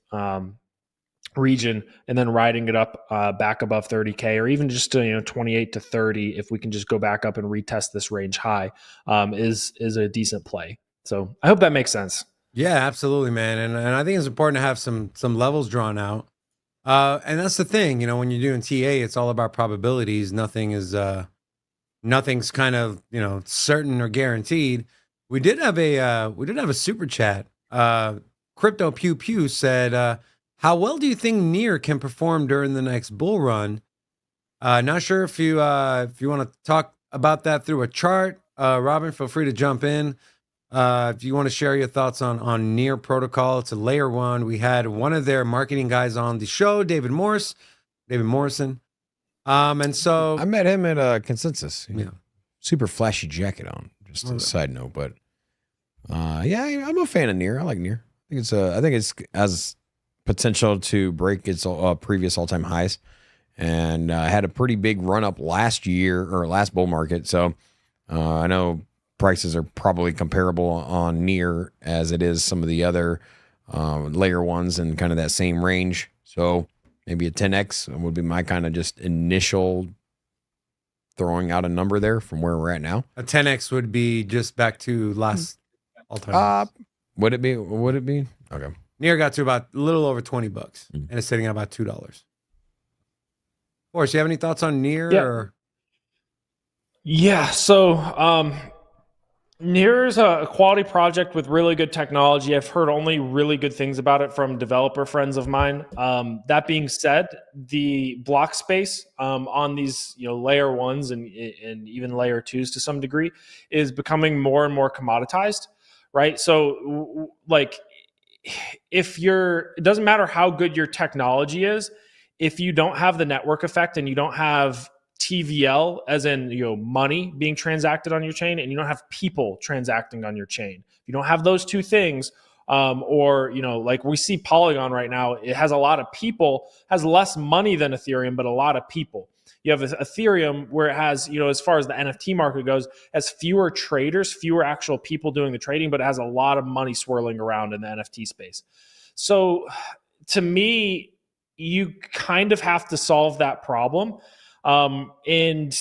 region and then riding it up back above 30K or even just to 28 to 30 if we can just go back up and retest this range high is a decent play. So I hope that makes sense. Yeah, absolutely, man. And I think it's important to have some levels drawn out And that's the thing, you know, when you're doing TA, it's all about probabilities. Nothing's kind of, you know, certain or guaranteed. We did have a super chat. Crypto Pew Pew said, how well do you think Near can perform during the next bull run? Not sure if you want to talk about that through a chart. Robin, feel free to jump in. If you want to share your thoughts on Near Protocol, it's a layer one. We had one of their marketing guys on the show, David Morrison. And so I met him at Consensus. Yeah. Super flashy jacket on. Just a side note, but yeah, I'm a fan of Near. I like Near. I think it's has potential to break its previous all-time highs, and had a pretty big run up last year or last bull market. So I know prices are probably comparable on Near as it is some of the other layer ones in kind of that same range. So maybe a 10x would be my kind of just initial throwing out a number there from where we're at now. a 10x would be just back to last all-time. Would it be? Okay. Near got to about a little over $20, and it's sitting at about $2. Boris, you have any thoughts on Near? Yeah. Or? Yeah. So Near is a quality project with really good technology. I've heard only really good things about it from developer friends of mine. That being said, the block space on these layer ones and even layer twos to some degree is becoming more and more commoditized, right? So like it doesn't matter how good your technology is, if you don't have the network effect and you don't have TVL, as in money being transacted on your chain, and you don't have people transacting on your chain. If you don't have those two things, or like we see Polygon right now, it has a lot of people, has less money than Ethereum, but a lot of people. You have Ethereum where it has, as far as the NFT market goes, has fewer traders, fewer actual people doing the trading, but it has a lot of money swirling around in the NFT space. So to me, you kind of have to solve that problem. And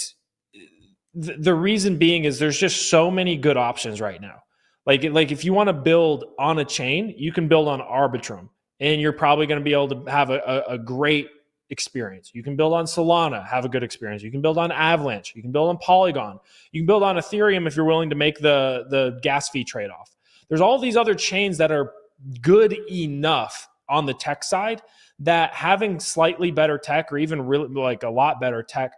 the reason being is there's just so many good options right now. Like if you want to build on a chain, you can build on Arbitrum, and you're probably going to be able to have a great experience. You can build on Solana, have a good experience. You can build on Avalanche. You can build on Polygon. You can build on Ethereum if you're willing to make the gas fee trade-off. There's all these other chains that are good enough on the tech side that having slightly better tech, or even really like a lot better tech,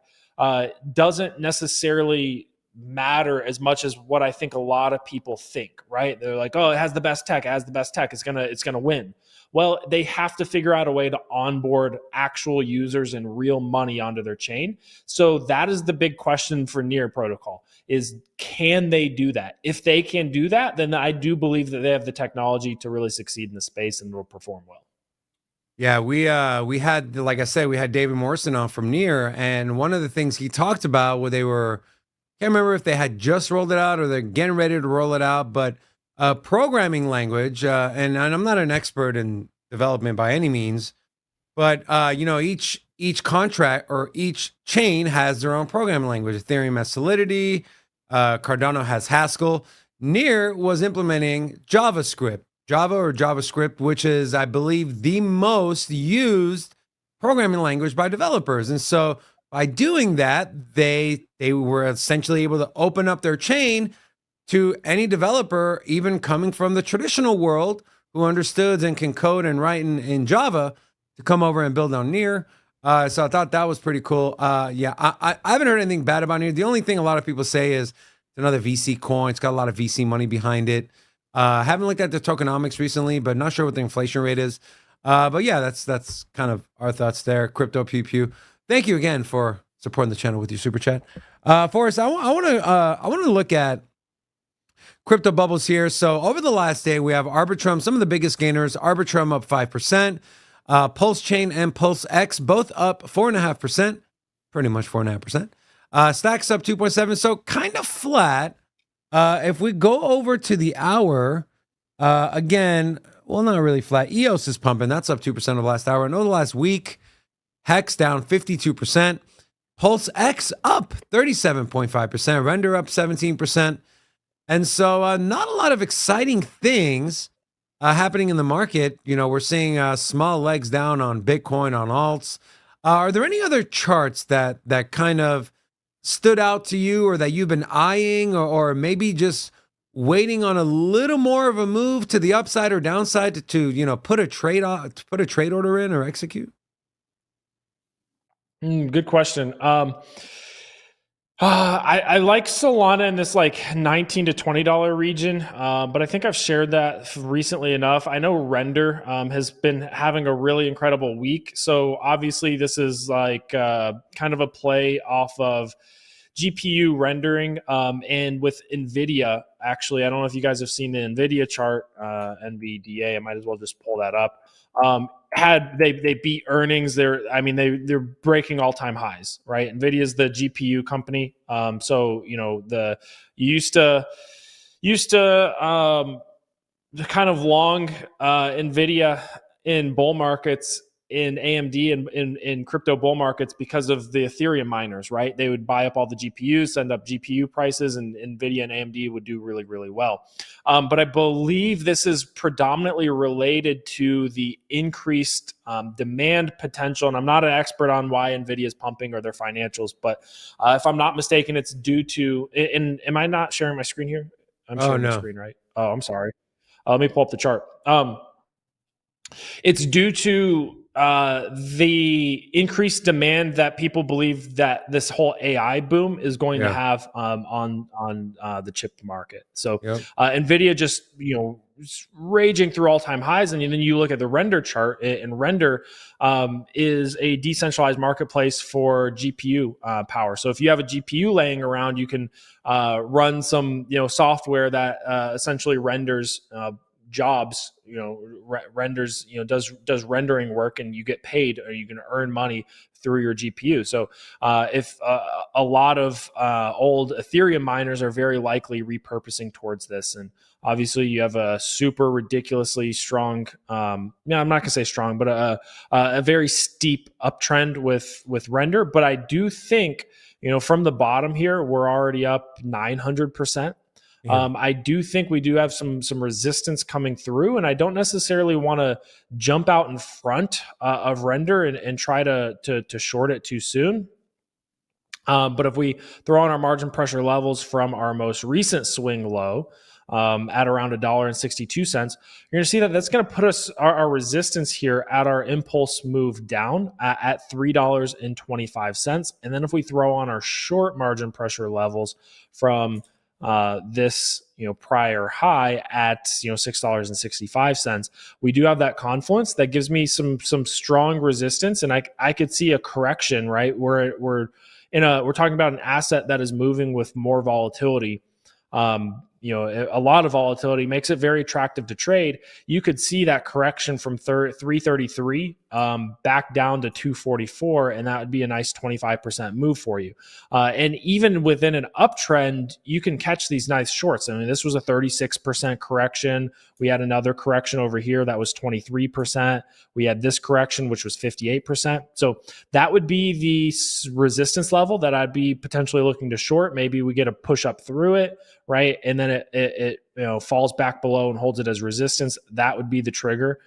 doesn't necessarily matter as much as what I think a lot of people think, right? They're like, oh, it has the best tech, it's gonna win. Well, they have to figure out a way to onboard actual users and real money onto their chain. So that is the big question for Near Protocol, is can they do that? If they can do that, then I do believe that they have the technology to really succeed in the space and will perform well. Yeah, we had, like I said, we had David Morrison on from Near, and one of the things he talked about where they were, can't remember if they had just rolled it out or they're getting ready to roll it out, but programming language, and I'm not an expert in development by any means, but each contract or each chain has their own programming language. Ethereum has Solidity, Cardano has Haskell. Near was implementing Java or JavaScript, which is, I believe, the most used programming language by developers. And so by doing that, they were essentially able to open up their chain to any developer, even coming from the traditional world, who understood and can code and write in Java, to come over and build on Near. So I thought that was pretty cool. I haven't heard anything bad about Near. The only thing a lot of people say is it's another VC coin. It's got a lot of VC money behind it. Haven't looked at the tokenomics recently, but not sure what the inflation rate is. But yeah, that's kind of our thoughts there. Crypto Pew Pew. Thank you again for supporting the channel with your super chat. Forrest, I want to look at crypto bubbles here. So over the last day, we have Arbitrum, some of the biggest gainers. Arbitrum up 5%. Pulse Chain and Pulse X both up 4.5%, pretty much 4.5%. Stacks up 2.7%, so kind of flat. If we go over to the hour, again, well, not really flat. EOS is pumping. That's up 2% of the last hour. And over the last week, Hex down 52%. Pulse X up 37.5%. Render up 17%. And so not a lot of exciting things happening in the market. You know, we're seeing small legs down on Bitcoin, on alts. Are there any other charts that kind of stood out to you, or that you've been eyeing, or maybe just waiting on a little more of a move to the upside or downside to you know, put a trade order in or execute? Good question. I like Solana in this like $19 to $20 region, but I think I've shared that recently enough. I know Render has been having a really incredible week. So obviously this is like kind of a play off of GPU rendering, and with NVIDIA. Actually, I don't know if you guys have seen the NVIDIA chart, NVDA. I might as well just pull that up. Had they beat earnings, they're breaking all-time highs, right? NVIDIA is the GPU company, so you know you used to kind of long NVIDIA in bull markets, in AMD and in crypto bull markets because of the Ethereum miners, right? They would buy up all the GPUs, send up GPU prices, and NVIDIA and AMD would do really, really well. But I believe this is predominantly related to the increased demand potential. And I'm not an expert on why NVIDIA is pumping or their financials, but if I'm not mistaken, it's due to, and am I not sharing my screen here? I'm sharing my screen, right? Oh, I'm sorry. Let me pull up the chart. It's due to the increased demand that people believe that this whole AI boom is going to have on the chip market. So NVIDIA just, you know, raging through all-time highs. And then you look at the Render chart, and Render is a decentralized marketplace for GPU power. So if you have a GPU laying around, you can run some, you know, software that essentially renders jobs, you know, renders, you know, does rendering work, and you get paid, or you can earn money through your GPU. So if a lot of old Ethereum miners are very likely repurposing towards this. And obviously you have a super ridiculously strong, I'm not gonna say strong, but a very steep uptrend with Render. But I do think, you know, from the bottom here, we're already up 900%. I do think we do have some resistance coming through, and I don't necessarily want to jump out in front of Render and try to short it too soon. But if we throw on our margin pressure levels from our most recent swing low at around $1.62, you're going to see that that's going to put us our resistance here at our impulse move down at $3.25. And then if we throw on our short margin pressure levels from this, you know, prior high at, you know, $6.65, we do have that confluence that gives me some strong resistance, and I could see a correction, right? We're talking about an asset that is moving with more volatility. You know, a lot of volatility makes it very attractive to trade. You could see that correction from 333 back down to 244, and that would be a nice 25% move for you. And even within an uptrend, you can catch these nice shorts. I mean, this was a 36% correction. We had another correction over here that was 23%. We had this correction, which was 58%. So that would be the resistance level that I'd be potentially looking to short. Maybe we get a push up through it, right? And then it you know, falls back below and holds it as resistance. That would be the trigger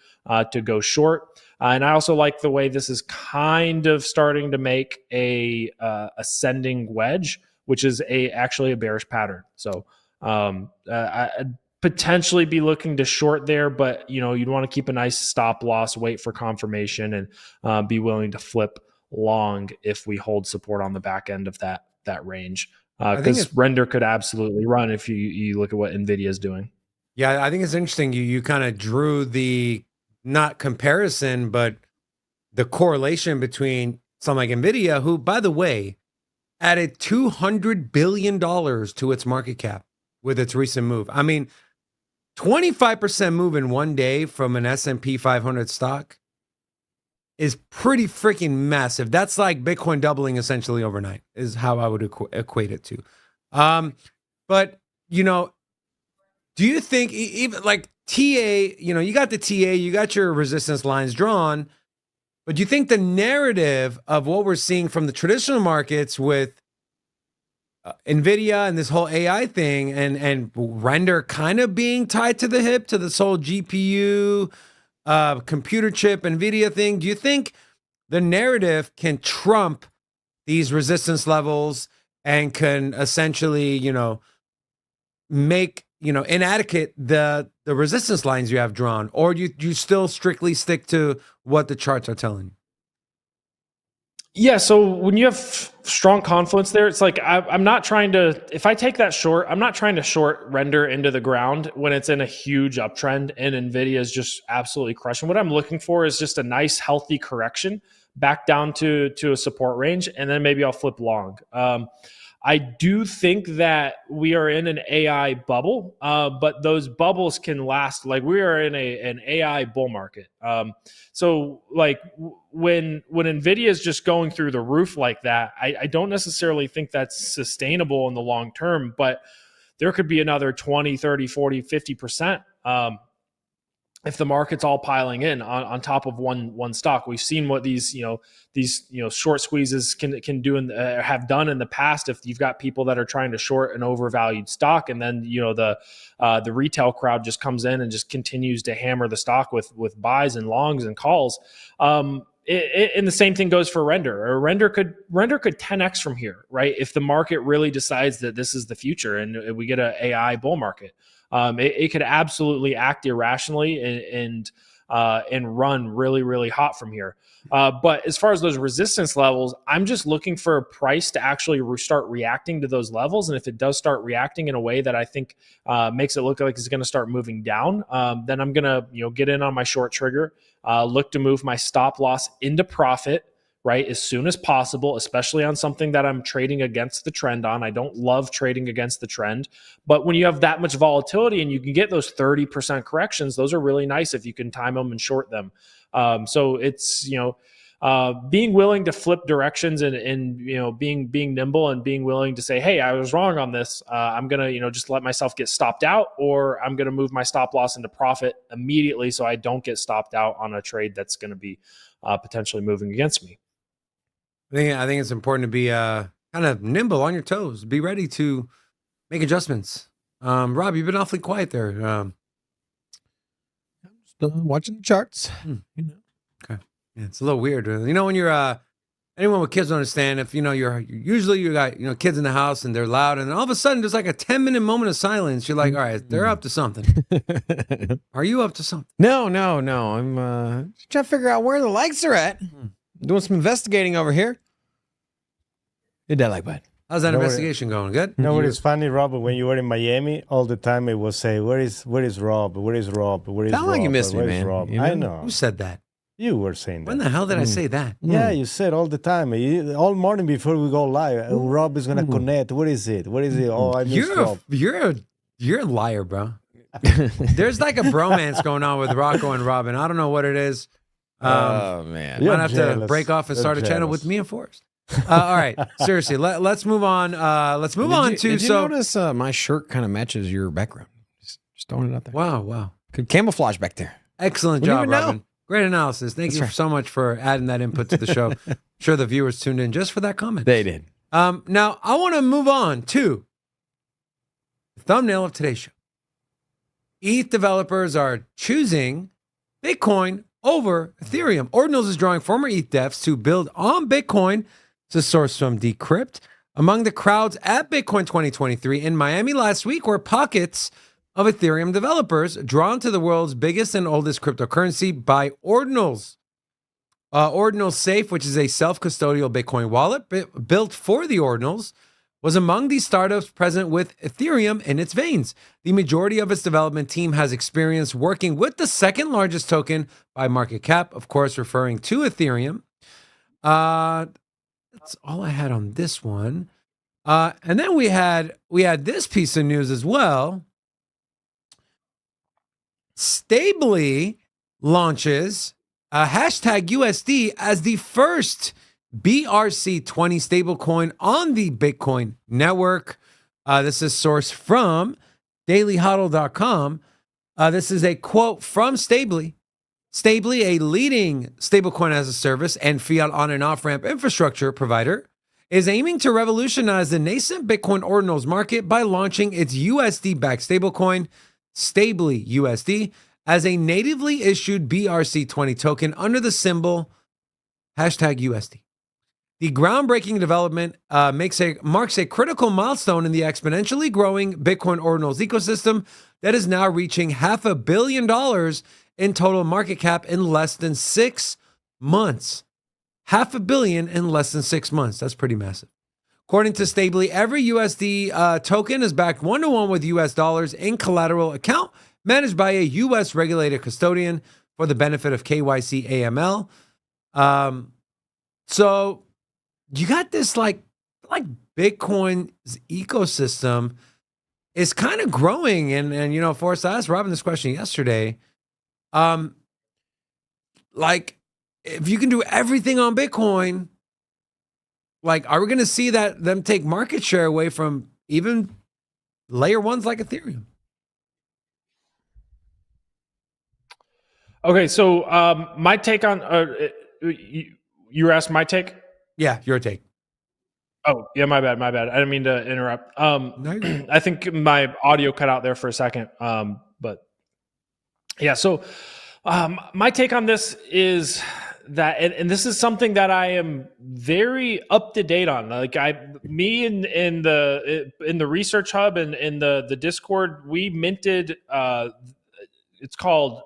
to go short. And I also like the way this is kind of starting to make a ascending wedge, which is actually a bearish pattern. So I'd potentially be looking to short there, but you know, you'd want to keep a nice stop loss, wait for confirmation, and be willing to flip long if we hold support on the back end of that range. Because Render could absolutely run if you look at what NVIDIA is doing. Yeah, I think it's interesting. You kind of drew the, not comparison, but the correlation between something like NVIDIA, who, by the way, added $200 billion to its market cap with its recent move. I mean, 25% move in one day from an S&P 500 stock is pretty freaking massive. That's like Bitcoin doubling essentially overnight, is how I would equate it to. But, you know, do you think even like TA, you know, you got the TA, you got your resistance lines drawn, but do you think the narrative of what we're seeing from the traditional markets with NVIDIA and this whole AI thing and render kind of being tied to the hip to this whole GPU, computer chip, NVIDIA thing, do you think the narrative can trump these resistance levels and can essentially, make, inadequate the resistance lines you have drawn? Or do you still strictly stick to what the charts are telling you? Yeah, so when you have strong confluence there, it's like I'm not trying to, if I take that short, I'm not trying to short render into the ground when it's in a huge uptrend and NVIDIA is just absolutely crushing. What I'm looking for is just a nice, healthy correction back down to a support range, and then maybe I'll flip long. I do think that we are in an AI bubble, but those bubbles can last. Like, we are in an AI bull market. So like when NVIDIA is just going through the roof like that, I don't necessarily think that's sustainable in the long term, but there could be another 20, 30, 40, 50%. If the market's all piling in on top of one stock. We've seen what these short squeezes can do and have done in the past. If you've got people that are trying to short an overvalued stock, and then the retail crowd just comes in and just continues to hammer the stock with buys and longs and calls. And the same thing goes for render. Or render could 10x from here, right? If the market really decides that this is the future and we get an AI bull market. It could absolutely act irrationally and run really, really hot from here. But as far as those resistance levels, I'm just looking for a price to actually start reacting to those levels. And if it does start reacting in a way that I think makes it look like it's going to start moving down, then I'm going to get in on my short trigger, look to move my stop loss into profit, right, as soon as possible, especially on something that I'm trading against the trend on. I don't love trading against the trend, but when you have that much volatility and you can get those 30% corrections, those are really nice if you can time them and short them. So it's, being willing to flip directions and being nimble and being willing to say, hey, I was wrong on this. I'm going to, just let myself get stopped out, or I'm going to move my stop loss into profit immediately so I don't get stopped out on a trade that's going to be potentially moving against me. I think it's important to be kind of nimble on your toes. Be ready to make adjustments. Rob, you've been awfully quiet there. Still watching the charts. Okay. Yeah, it's a little weird. When you're anyone with kids will understand if you're usually you got kids in the house and they're loud, and then all of a sudden there's like a 10-minute moment of silence. You're like, all right, they're up to something. Are you up to something? No. I'm trying to figure out where the likes are at. Doing some investigating over here. Hit that like button. How's that investigation going? Good? What is funny, Robert, when you were in Miami, all the time it was say, where is Rob? Where is Rob? Where is Sound Rob? like you missed me, Where is man. Rob? You know? I know. Who said that? You were saying that. When the hell did I say that? Yeah, you said all the time. All morning before we go live, Rob is going to connect. What is it? What is it? Oh, I missed Rob. You're a liar, bro. There's like a bromance going on with Rocco and Robin. I don't know what it is. Oh, man. Might have to break off and start a channel with me and Forrest. All right, seriously, let's move on. Did you notice my shirt kind of matches your background? Just throwing it out there. Wow. Good camouflage back there. Excellent job, Robin. Great analysis. Thank you so much for adding that input to the show. I'm sure the viewers tuned in just for that comment. They did. Now, I want to move on to the thumbnail of today's show. ETH developers are choosing Bitcoin over Ethereum. Ordinals is drawing former ETH devs to build on Bitcoin. It's a source from Decrypt. Among the crowds at Bitcoin 2023 in Miami last week were pockets of Ethereum developers drawn to the world's biggest and oldest cryptocurrency by Ordinals. Ordinals Safe, which is a self-custodial Bitcoin wallet built for the Ordinals, was among these startups present with Ethereum in its veins. The majority of its development team has experience working with the second largest token by market cap, of course, referring to Ethereum. That's all I had on this one. And then we had this piece of news as well. Stably launches hashtag USD as the first BRC20 stablecoin on the Bitcoin network. This is sourced from dailyhodl.com. This is a quote from Stably. Stably, a leading stablecoin as a service and fiat on and off ramp infrastructure provider, is aiming to revolutionize the nascent Bitcoin ordinals market by launching its USD-backed stablecoin, Stably USD, as a natively issued BRC20 token under the symbol #USD. The groundbreaking development marks a critical milestone in the exponentially growing Bitcoin ordinals ecosystem that is now reaching $500 million in total market cap in less than 6 months. $500 million in less than 6 months. That's pretty massive. According to Stably, every USD token is backed 1-to-1 with US dollars in collateral account managed by a US regulated custodian for the benefit of KYC AML. So you got this like Bitcoin's ecosystem is kind of growing. And you know, Forrest, I asked Robin this question yesterday. Like, if you can do everything on Bitcoin, like, are we going to see them take market share away from even layer ones like Ethereum? Okay, so my take on you were asking my take. Yeah, your take. Oh, yeah, my bad. I didn't mean to interrupt. No, you're good. I think my audio cut out there for a second. But yeah, so my take on this is that, and this is something that I am very up to date on. Like me in the research hub and in the Discord, we minted. It's called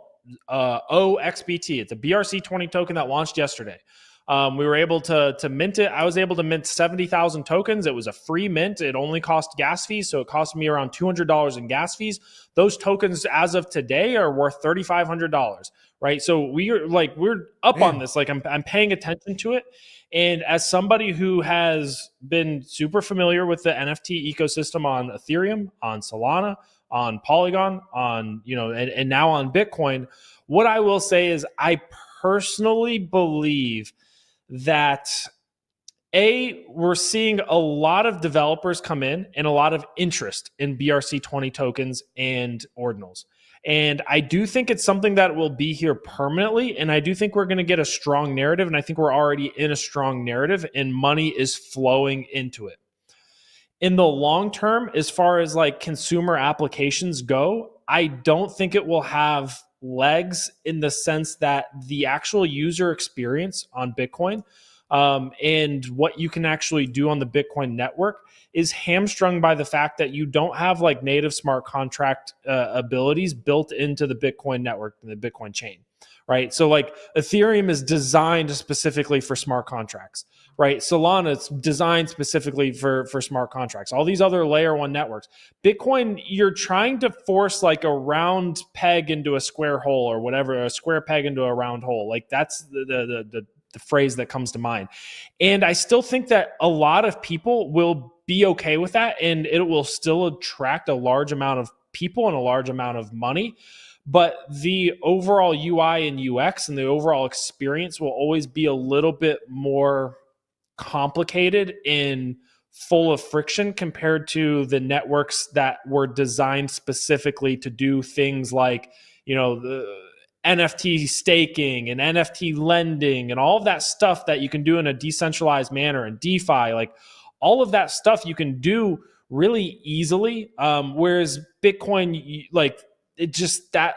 OXBT. It's a BRC20 token that launched yesterday. We were able to mint it. I was able to mint 70,000 tokens. It was a free mint. It only cost gas fees, so it cost me around $200 in gas fees. Those tokens, as of today, are worth $3,500. Right? So we're up on this. Like I'm paying attention to it. And as somebody who has been super familiar with the NFT ecosystem on Ethereum, on Solana, on Polygon, on and now on Bitcoin, what I will say is I personally believe that we're seeing a lot of developers come in and a lot of interest in BRC20 tokens and ordinals. And I do think it's something that will be here permanently. And I do think we're going to get a strong narrative. And I think we're already in a strong narrative and money is flowing into it. In the long term, as far as like consumer applications go, I don't think it will have legs in the sense that the actual user experience on Bitcoin and what you can actually do on the Bitcoin network is hamstrung by the fact that you don't have like native smart contract abilities built into the Bitcoin network and the Bitcoin chain, right? So like Ethereum is designed specifically for smart contracts, right? Solana is designed specifically for smart contracts. All these other layer one networks. Bitcoin, you're trying to force like a round peg into a square hole or whatever, a square peg into a round hole. Like that's the phrase that comes to mind. And I still think that a lot of people will be okay with that and it will still attract a large amount of people and a large amount of money. But the overall UI and UX and the overall experience will always be a little bit more complicated and full of friction compared to the networks that were designed specifically to do things like, the NFT staking and NFT lending and all of that stuff that you can do in a decentralized manner and DeFi, like all of that stuff you can do really easily. Whereas Bitcoin, like it just, that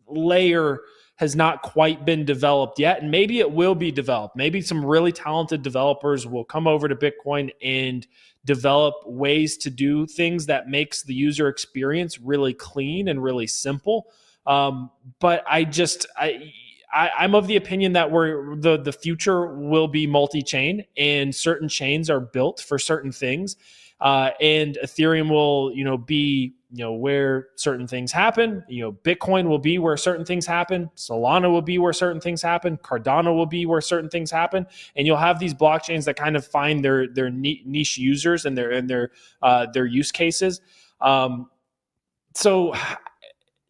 layer has not quite been developed yet. And maybe it will be developed. Maybe some really talented developers will come over to Bitcoin and develop ways to do things that makes the user experience really clean and really simple. But I'm of the opinion that the future will be multi-chain and certain chains are built for certain things. And Ethereum will, be, where certain things happen. Bitcoin will be where certain things happen. Solana will be where certain things happen. Cardano will be where certain things happen. And you'll have these blockchains that kind of find their niche users and their use cases. So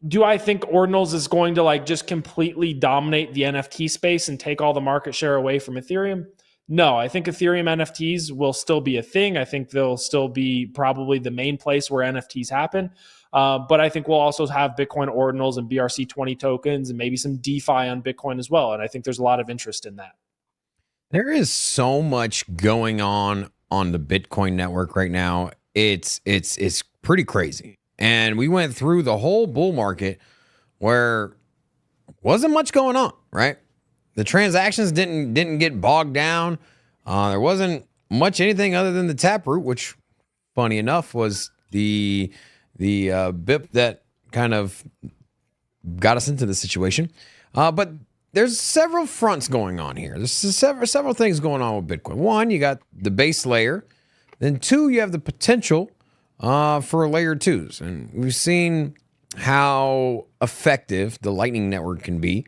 do I think ordinals is going to like just completely dominate the NFT space and take all the market share away from Ethereum? No, I think Ethereum NFTs will still be a thing. I think they'll still be probably the main place where NFTs happen. But I think we'll also have Bitcoin ordinals and BRC20 tokens and maybe some DeFi on Bitcoin as well. And I think there's a lot of interest in that. There is so much going on on the Bitcoin network right now, it's pretty crazy. And we went through the whole bull market where wasn't much going on, right? The transactions didn't get bogged down. There wasn't much anything other than the Taproot, which, funny enough, was the BIP that kind of got us into the situation. But there's several fronts going on here. There's several things going on with Bitcoin. One, you got the base layer. Then two, you have the potential for layer twos. And we've seen how effective the Lightning Network can be.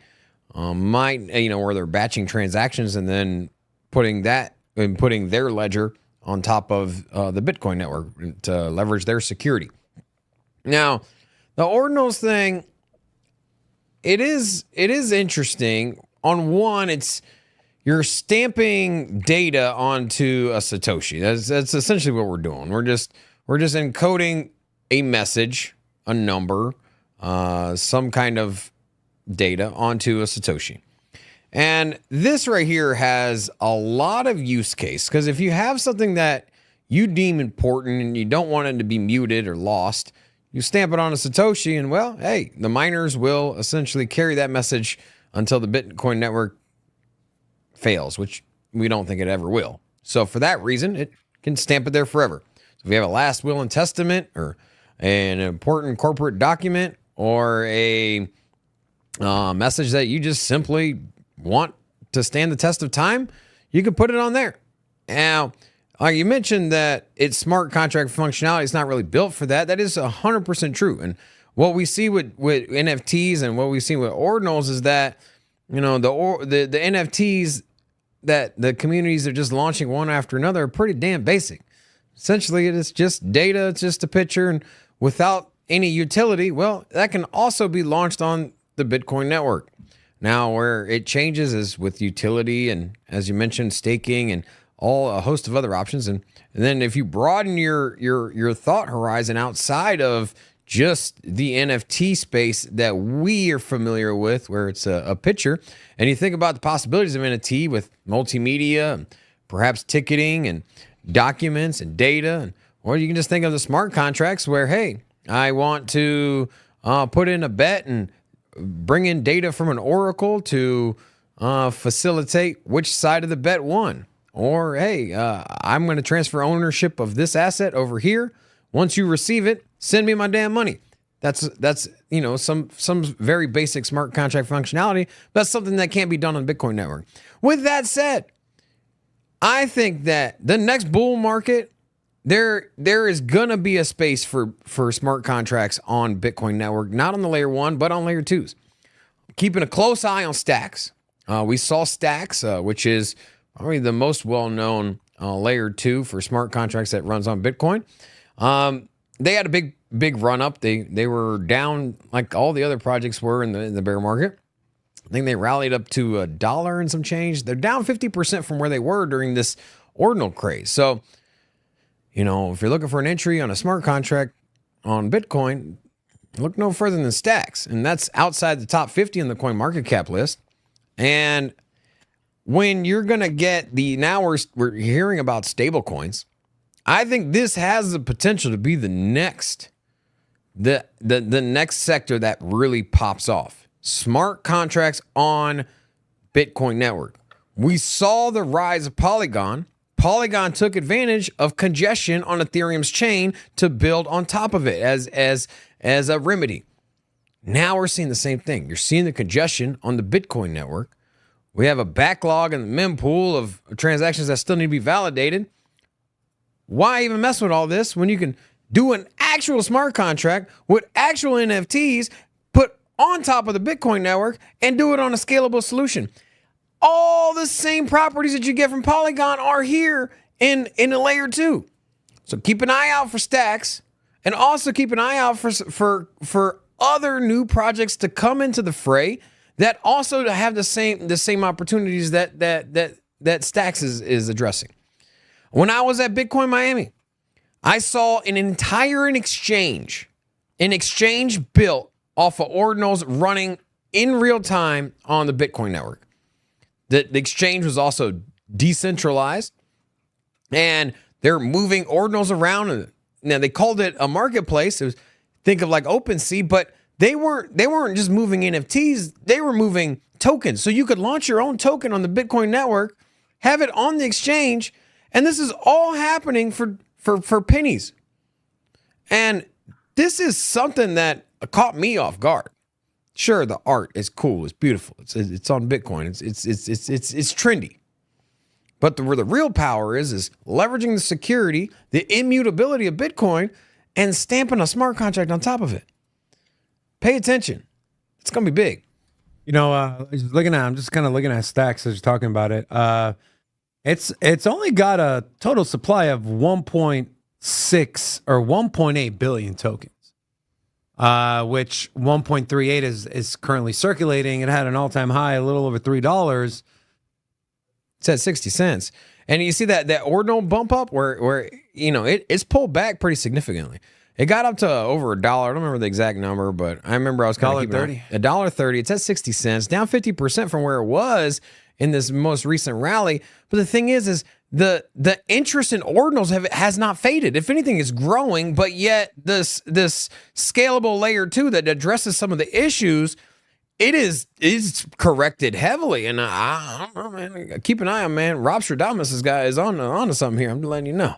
Where they're batching transactions and then putting their ledger on top of the Bitcoin network to leverage their security. Now, the ordinals thing, it is interesting. On one, you're stamping data onto a Satoshi. That's essentially what we're doing. We're just encoding a message, a number, some kind of data onto a Satoshi. And this right here has a lot of use case, because if you have something that you deem important and you don't want it to be muted or lost, you stamp it on a Satoshi and, well, hey, the miners will essentially carry that message until the Bitcoin network fails, which we don't think it ever will. So for that reason, it can stamp it there forever. So if you have a last will and testament or an important corporate document or a message that you just simply want to stand the test of time, you can put it on there. Now, you mentioned that it's smart contract functionality. It's not really built for that. That is 100% true. And what we see with NFTs and what we see with ordinals is that, the NFTs that the communities are just launching one after another are pretty damn basic. Essentially, it is just data. It's just a picture, and without any utility, well, that can also be launched on the Bitcoin network. Now, where it changes is with utility and, as you mentioned, staking and a host of other options. And then if you broaden your thought horizon outside of just the NFT space that we are familiar with, where it's a picture, and you think about the possibilities of NFT with multimedia, and perhaps ticketing and documents and data, or you can just think of the smart contracts where, hey, I want to put in a bet and bring in data from an oracle to facilitate which side of the bet won. Or, hey, I'm going to transfer ownership of this asset over here. Once you receive it, send me my damn money. That's some very basic smart contract functionality. That's something that can't be done on the Bitcoin network. With that said, I think that the next bull market, there is going to be a space for smart contracts on Bitcoin network, not on the layer 1, but on layer 2s. Keeping a close eye on Stacks. We saw Stacks, which is probably the most well-known layer 2 for smart contracts that runs on Bitcoin. They had a big run up. They were down like all the other projects were in the bear market. I think they rallied up to $1 and some change. They're down 50% from where they were during this ordinal craze. So, if you're looking for an entry on a smart contract on Bitcoin, look no further than Stacks. And that's outside the top 50 in the coin market cap list. And when you're going to get now we're hearing about stable coins, I think this has the potential to be the next sector that really pops off. Smart contracts on Bitcoin network. We saw the rise of Polygon. Polygon took advantage of congestion on Ethereum's chain to build on top of it as a remedy. Now we're seeing the same thing. You're seeing the congestion on the Bitcoin network. We have a backlog in the mempool of transactions that still need to be validated. Why even mess with all this when you can do an actual smart contract with actual NFTs put on top of the Bitcoin network and do it on a scalable solution? All the same properties that you get from Polygon are here in a layer 2. So keep an eye out for Stacks, and also keep an eye out for other new projects to come into the fray that also have the same opportunities that Stacks is addressing. When I was at Bitcoin Miami, I saw an entire exchange built off of ordinals running in real time on the Bitcoin network. The exchange was also decentralized, and They're moving ordinals around. And now they called it a marketplace. It was, think of like OpenSea, but they weren't just moving NFTs. They were moving tokens. So you could launch your own token on the Bitcoin network, have it on the exchange, and this is all happening for pennies. And this is something that caught me off guard. Sure, the art is cool, it's beautiful, it's on Bitcoin, it's trendy. But where the real power is leveraging the security, the immutability of Bitcoin, and stamping a smart contract on top of it. Pay attention. It's gonna be big. You know, I'm just kind of looking at Stacks as you're talking about it. It's only got a total supply of 1.6 or 1.8 billion tokens. Which 1.38 is currently circulating. It had an all-time high, a little over $3. It's at 60 cents. And you see that ordinal bump up where you know it's pulled back pretty significantly. It got up to over $1. I don't remember the exact number, but I remember I was kind of keeping $1.30. It's at 60 cents, down 50% from where it was in this most recent rally. But the thing is the interest in ordinals has not faded. If anything, it's growing, but yet this scalable layer 2 that addresses some of the issues, is corrected heavily. And I don't know, man. Keep an eye on, man. Rob Stradamus' guy is on to something here. I'm letting you know.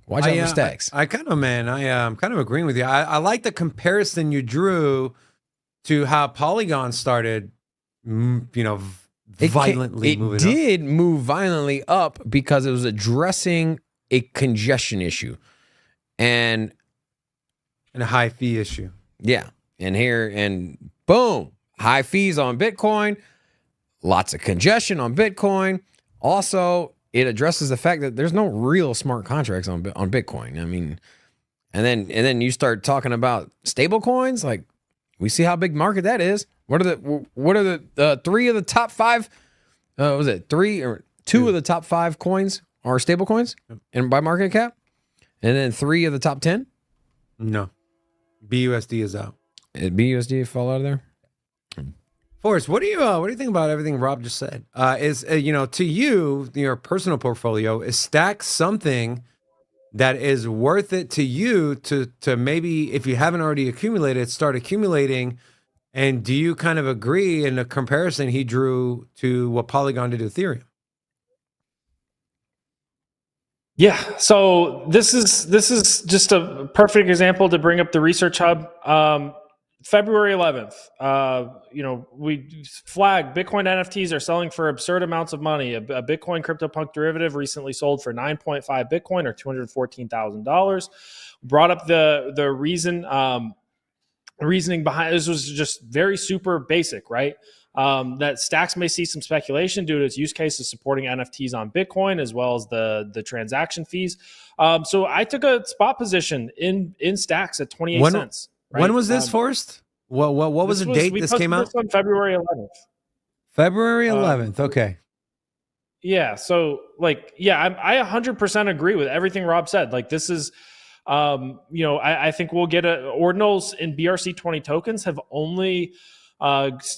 Watch out for Stacks. I kind of agreeing with you. I like the comparison you drew to how Polygon started, violently moving up. It did move violently up because it was addressing a congestion issue and a high fee issue. Yeah. And boom, high fees on Bitcoin, lots of congestion on Bitcoin. Also, it addresses the fact that there's no real smart contracts on Bitcoin. I mean, and then you start talking about stable coins, like we see how big market that is. What are the three of the top five? Was it three or two of the top 5 coins are stable coins and by market cap? And then 3 of the top 10? No. BUSD is out. Did BUSD fall out of there? Forrest, what do you think about everything Rob just said? To you, your personal portfolio, is Stacks something that is worth it to you to maybe, if you haven't already accumulated, start accumulating? And do you kind of agree in the comparison he drew to what Polygon did to Ethereum? Yeah, so this is just a perfect example to bring up the research hub. February 11th, we flagged Bitcoin NFTs are selling for absurd amounts of money. A Bitcoin CryptoPunk derivative recently sold for 9.5 Bitcoin or $214,000. Brought up the reasoning behind this was just very super basic, right? That Stacks may see some speculation due to its use cases supporting NFTs on Bitcoin as well as the transaction fees. So I took a spot position in Stacks at 28 cents. Right? When was this, Forrest? What was the date this came out? This on February 11th. February 11th. Okay. Yeah. So I 100% agree with everything Rob said. Like this is, I think we'll get ordinals in BRC20 tokens have only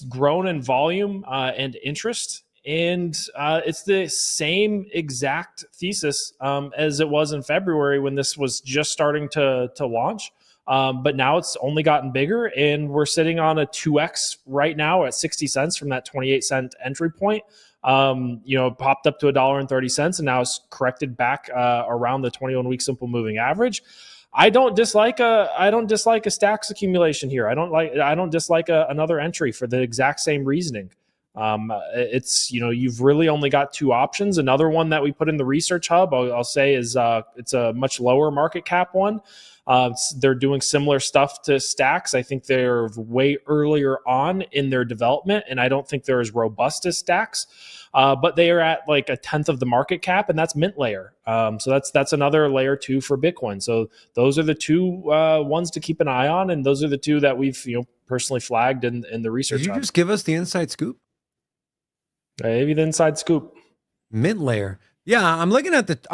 grown in volume and interest. And it's the same exact thesis as it was in February when this was just starting to launch. But now it's only gotten bigger, and we're sitting on a 2x right now at 60 cents from that 28-cent entry point. Popped up to $1.30, and now it's corrected back around the 21-week simple moving average. I don't dislike a Stacks accumulation here. I don't dislike another entry for the exact same reasoning. It's you've really only got 2 options. Another one that we put in the research hub, I'll say, is it's a much lower market cap one. They're doing similar stuff to Stacks. I think they're way earlier on in their development, and I don't think they're as robust as Stacks. But they are at like a 1/10 of the market cap, and that's Mint Layer. So that's another layer 2 for Bitcoin. So those are the 2 ones to keep an eye on, and those are the 2 that we've personally flagged in the research. Did you hub. just give us the inside scoop? Maybe the inside scoop. Mint Layer. Yeah, I'm looking at it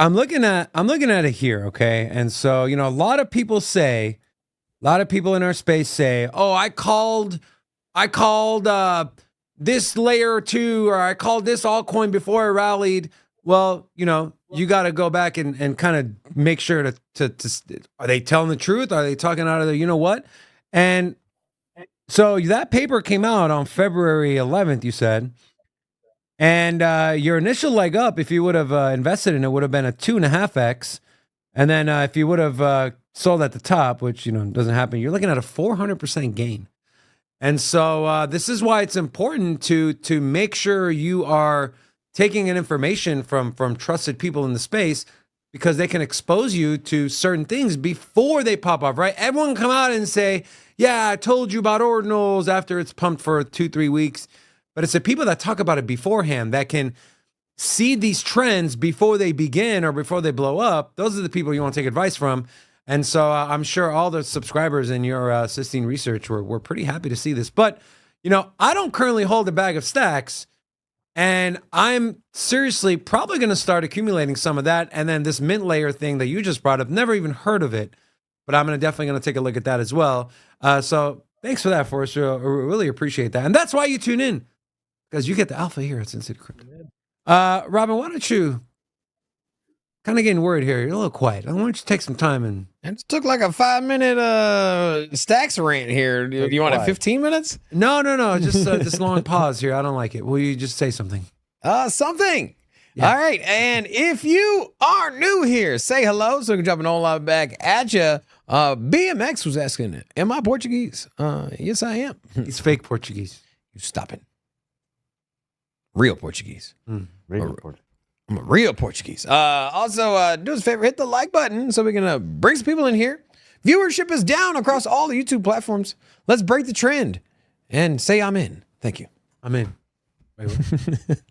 here, okay? And so, a lot of people in our space say, "Oh, I called this layer 2, or I called this altcoin before it rallied." Well, you got to go back and kind of make sure to are they telling the truth? Are they talking out of the, you know what? And so that paper came out on February 11th, you said. And your initial leg up, if you would have invested in it, would have been a 2.5x. And then if you would have sold at the top, which, doesn't happen, you're looking at a 400% gain. And so this is why it's important to make sure you are taking in information from trusted people in the space, because they can expose you to certain things before they pop off, right? Everyone come out and say, yeah, I told you about ordinals after it's pumped for 2-3 weeks. But it's the people that talk about it beforehand that can see these trends before they begin or before they blow up. Those are the people you want to take advice from. And so I'm sure all the subscribers in your Sistine research were pretty happy to see this. But, I don't currently hold a bag of stacks, and I'm seriously probably going to start accumulating some of that. And then this mint layer thing that you just brought up, never even heard of it, but I'm definitely going to take a look at that as well. So thanks for that, Forrest. I really appreciate that. And that's why you tune in, because you get the alpha here at Sin City Crypto. Robin, why don't you, kind of getting worried here, you're a little quiet. Why don't you take some time and... It just took like a 5-minute stacks rant here. You want it 15 minutes? No. Just this long pause here. I don't like it. Will you just say something? Something. Yeah. All right. And if you are new here, say hello so we can drop an all out back at you. BMX was asking, am I Portuguese? Yes, I am. He's fake Portuguese. You stop it. Real Portuguese. Really important. I'm a real Portuguese. Also, do us a favor, hit the like button so we can bring some people in here. Viewership is down across all the YouTube platforms. Let's break the trend and say I'm in. Thank you. I'm in. Wait, what?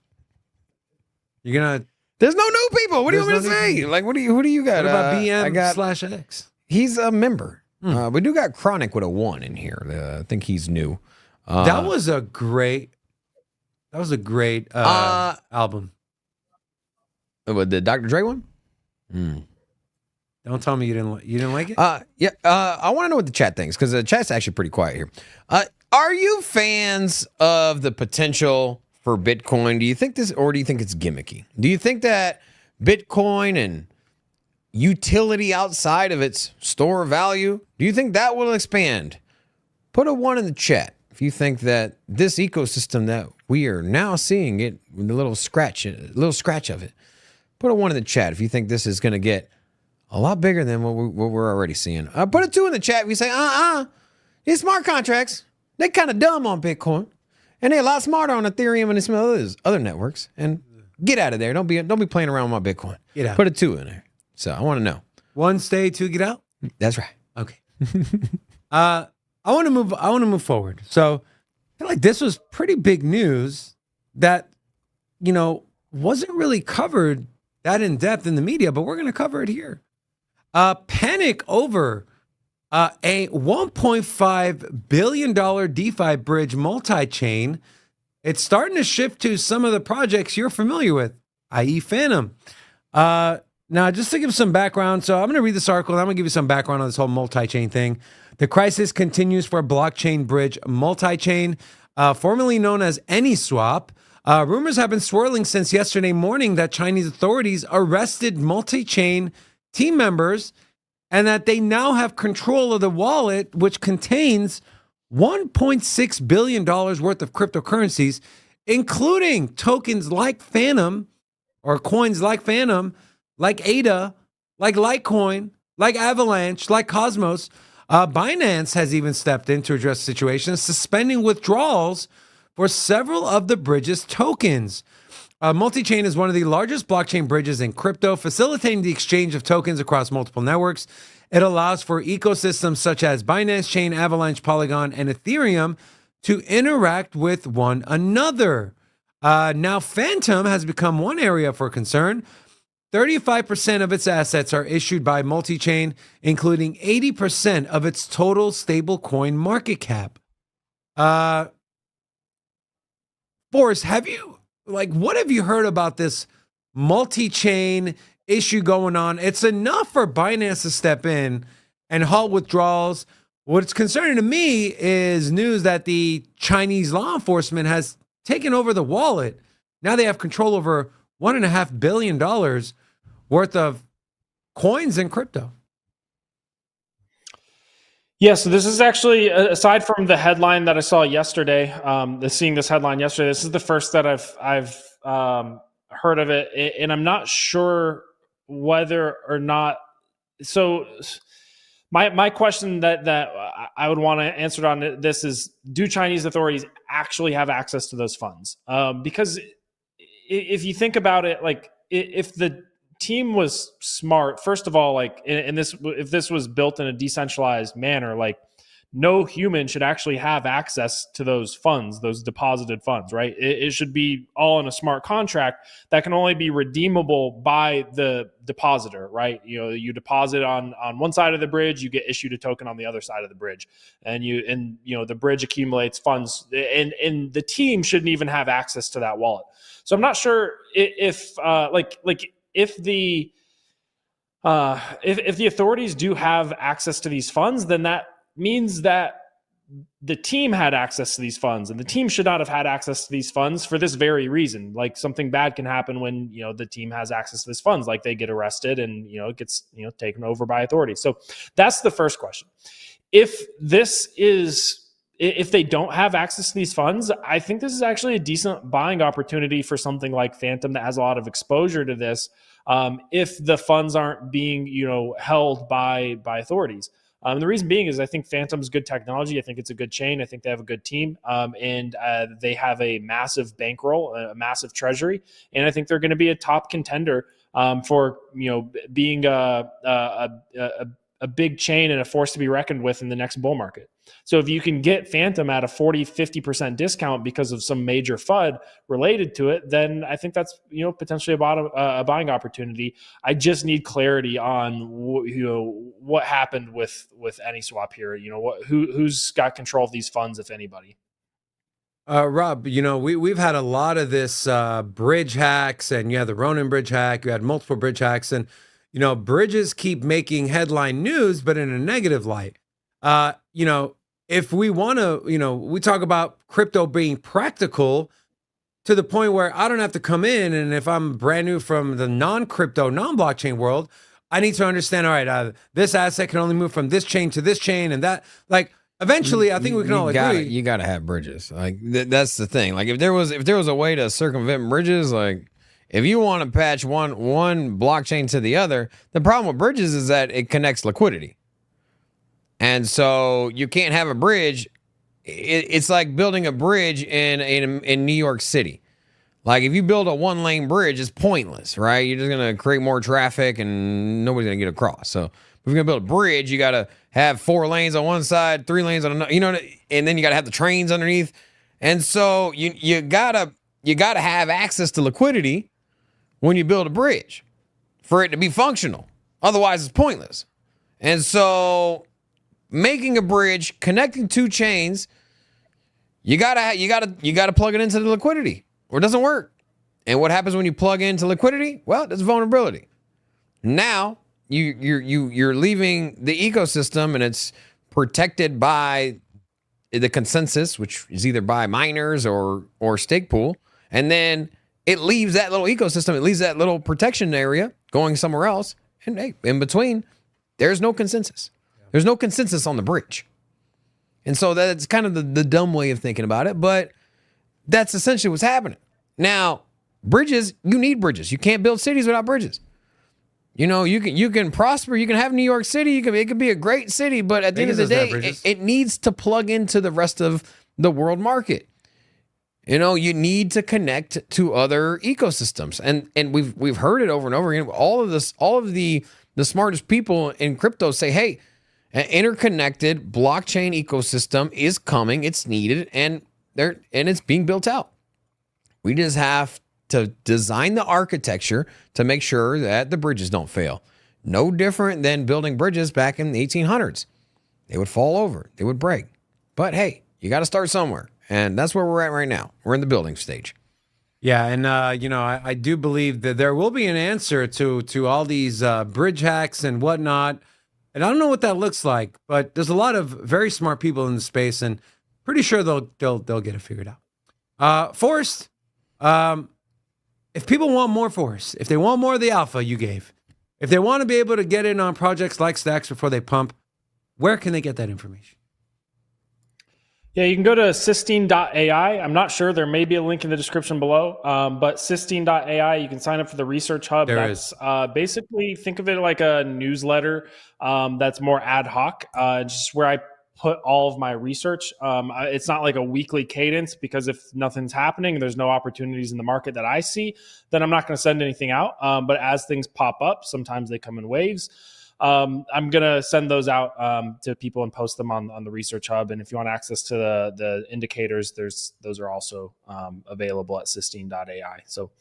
You're gonna... There's no new people. What do you want me to say? Like, who do you got? What about BM/X? He's a member. We do got Chronic with a 1 in here. I think he's new. That was a great album. With the Dr. Dre one? Don't tell me you didn't like it? Yeah. I want to know what the chat thinks, because the chat's actually pretty quiet here. Are you fans of the potential for Bitcoin? Do you think this, or do you think it's gimmicky? Do you think that Bitcoin and utility outside of its store of value, do you think that will expand? Put a 1 in the chat if you think that this ecosystem that we are now seeing it, with a little scratch of it. Put a 1 in the chat if you think this is going to get a lot bigger than what we're already seeing. Put a 2 in the chat if you say, these smart contracts, they're kind of dumb on Bitcoin, and they're a lot smarter on Ethereum and some other networks. And get out of there. Don't be playing around with my Bitcoin. Get out. Put a 2 in there. So I want to know. 1 stay, 2 get out? That's right. Okay. I want to move forward. So I feel like this was pretty big news that, wasn't really covered that in depth in the media, but we're going to cover it here. Panic over a $1.5 billion DeFi bridge multi-chain. It's starting to shift to some of the projects you're familiar with, i.e. Phantom. Now, just to give some background, so I'm going to read this article, and I'm going to give you some background on this whole multi-chain thing. The crisis continues for blockchain bridge multi-chain, formerly known as AnySwap. Rumors have been swirling since yesterday morning that Chinese authorities arrested multi-chain team members and that they now have control of the wallet, which contains $1.6 billion worth of cryptocurrencies, including tokens like Phantom, or coins like Phantom, like ADA, like Litecoin, like Avalanche, like Cosmos. Binance has even stepped in to address the situation, suspending withdrawals for several of the bridge's tokens. Multi-chain is one of the largest blockchain bridges in crypto, facilitating the exchange of tokens across multiple networks. It allows for ecosystems such as Binance Chain, Avalanche, Polygon, and Ethereum to interact with one another. Now, Phantom has become one area for concern. 35% of its assets are issued by multi-chain, including 80% of its total stablecoin market cap. Forrest, what have you heard about this multi-chain issue going on? It's enough for Binance to step in and halt withdrawals. What's concerning to me is news that the Chinese law enforcement has taken over the wallet. Now they have control over $1.5 billion worth of coins and crypto. Yeah, so this is actually, aside from the headline that I saw yesterday, seeing this headline yesterday, this is the first that I've heard of it, and I'm not sure whether or not. So, my question that I would want to answer on this is: do Chinese authorities actually have access to those funds? Because if you think about it, like if the team was smart, first of all, like, and this, if this was built in a decentralized manner, like no human should actually have access to those funds, those deposited funds, right? It should be all in a smart contract that can only be redeemable by the depositor, right? You know, you deposit on one side of the bridge, you get issued a token on the other side of the bridge, and the bridge accumulates funds, and the team shouldn't even have access to that wallet. So I'm not sure if the authorities do have access to these funds, then that means that the team had access to these funds, and the team should not have had access to these funds for this very reason. Like, something bad can happen when, the team has access to these funds, like they get arrested and, it gets, taken over by authorities. So that's the first question. If they don't have access to these funds, I think this is actually a decent buying opportunity for something like Phantom that has a lot of exposure to this. If the funds aren't being, held by authorities. The reason being is I think Phantom's good technology. I think it's a good chain. I think they have a good team, and they have a massive bankroll, a massive treasury, and I think they're going to be a top contender for being a big chain and a force to be reckoned with in the next bull market. So if you can get Phantom at a 40-50% discount because of some major FUD related to it, then I think that's potentially a buying opportunity. I just need clarity on what happened with AnySwap here. Who's got control of these funds, if anybody. Rob, we've had a lot of this bridge hacks, and you had the Ronin bridge hack, you had multiple bridge hacks, and bridges keep making headline news, but in a negative light. If we want to, we talk about crypto being practical to the point where I don't have to come in, and if I'm brand new from the non-crypto, non-blockchain world, I need to understand, all right, this asset can only move from this chain to this chain, and that, like, eventually, I think we can all agree. You got to have bridges. Like, that's the thing. Like, if there was a way to circumvent bridges, like, if you want to patch one blockchain to the other, the problem with bridges is that it connects liquidity. And so you can't have a bridge. It's like building a bridge in New York City. Like, if you build a 1-lane bridge, it's pointless, right? You're just going to create more traffic and nobody's going to get across. So if you're going to build a bridge, you got to have 4 lanes on one side, 3 lanes on another, and then you got to have the trains underneath. And so you got to have access to liquidity when you build a bridge for it to be functional. Otherwise, it's pointless. And so making a bridge, connecting 2 chains, you gotta plug it into the liquidity, or it doesn't work. And what happens when you plug into liquidity? Well, there's vulnerability. Now you're leaving the ecosystem, and it's protected by the consensus, which is either by miners or stake pool, and then it leaves that little ecosystem, it leaves that little protection area going somewhere else. And hey, in between, there's no consensus. There's no consensus on the bridge. And so that's kind of the dumb way of thinking about it, but that's essentially what's happening. Now, bridges, you need bridges. You can't build cities without bridges. You can prosper, you can have New York City, it could be a great city, but at the end of the day, it needs to plug into the rest of the world market. You need to connect to other ecosystems. And we've heard it over and over again. All of the smartest people in crypto say, hey, an interconnected blockchain ecosystem is coming, it's needed, and it's being built out. We just have to design the architecture to make sure that the bridges don't fail. No different than building bridges back in the 1800s. They would fall over, they would break. But hey, you got to start somewhere. And that's where we're at right now. We're in the building stage. Yeah, and I do believe that there will be an answer to all these bridge hacks and whatnot. And I don't know what that looks like, but there's a lot of very smart people in the space, and pretty sure they'll get it figured out. Forrest, if people want more Forrest, if they want more of the alpha you gave, If they want to be able to get in on projects like Stacks before they pump, where can they get that information? Yeah, you can go to Sistine.ai. I'm not sure. There may be a link in the description below, but Sistine.ai, you can sign up for the Research Hub. That's basically, think of it like a newsletter that's more ad hoc, just where I put all of my research. It's not like a weekly cadence, because if nothing's happening, there's no opportunities in the market that I see, then I'm not going to send anything out. But as things pop up, sometimes they come in waves. I'm going to send those out to people and post them on the Research Hub. And if you want access to the indicators, those are also available at Sistine.ai. So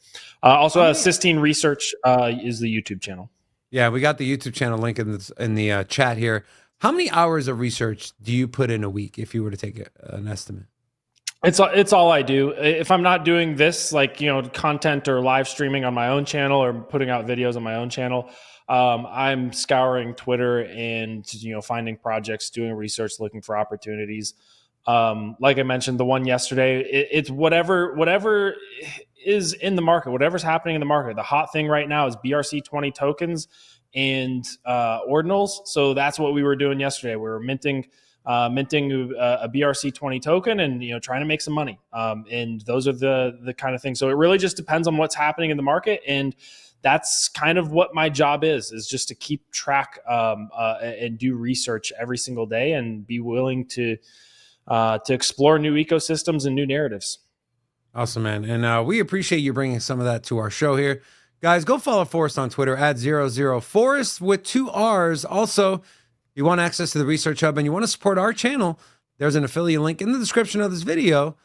also Sistine Research is the YouTube channel. Yeah, we got the YouTube channel link in the chat here. How many hours of research do you put in a week if you were to take an estimate? It's all I do. If I'm not doing this, like, content or live streaming on my own channel or putting out videos on my own channel, I'm scouring Twitter and, finding projects, doing research, looking for opportunities. Like I mentioned, the one yesterday, it's whatever is in the market, whatever's happening in the market. The hot thing right now is BRC20 tokens and ordinals. So that's what we were doing yesterday. We were minting a BRC20 token and trying to make some money. And those are the kind of things. So it really just depends on what's happening in the market, and that's kind of what my job is just to keep track and do research every single day and be willing to explore new ecosystems and new narratives. Awesome, man. And we appreciate you bringing some of that to our show here. Guys, go follow Forrest on Twitter at 00Forrest with 2 R's. Also, if you want access to the Research Hub and you want to support our channel, there's an affiliate link in the description of this video.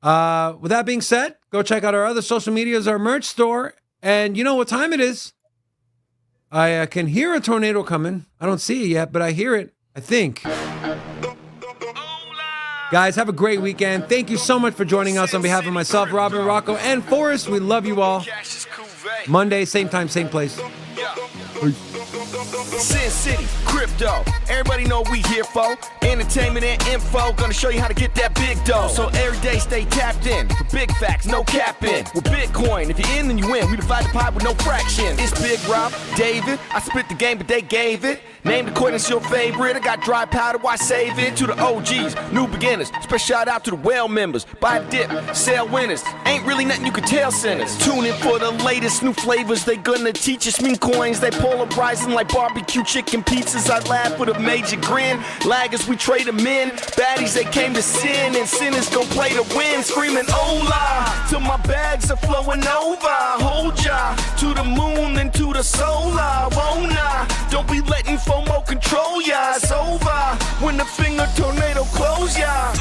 With that being said, go check out our other social medias, our merch store. And you know what time it is? I can hear a tornado coming. I don't see it yet, but I hear it, I think. Guys, have a great weekend. Thank you so much for joining us on behalf of myself, Robin, Rocco, and Forrest. We love you all. Monday, same time, same place. Sin City, crypto, everybody know we here for entertainment and info, gonna show you how to get that big dough. So every day stay tapped in, for big facts, no capping. With Bitcoin, if you're in then you win, we divide the pie with no fraction. It's Big Rob, David, I split the game but they gave it. Name the coin that's your favorite, I got dry powder, why save it? To the OGs, new beginners, special shout out to the whale members. Buy a dip, sell winners, ain't really nothing you can tell sinners. Tune in for the latest new flavors, they gonna teach us. Mean coins, they polarizing like barbecue chicken pizzas. I laugh with a major grin, laggers we trade them in. Baddies they came to sin, and sinners gon' play to win. Screaming hola, till my bags are flowing over. Hold ya, to the moon and to the solar. Won't I? Don't be letting FOMO control ya. It's over when the finger tornado close ya.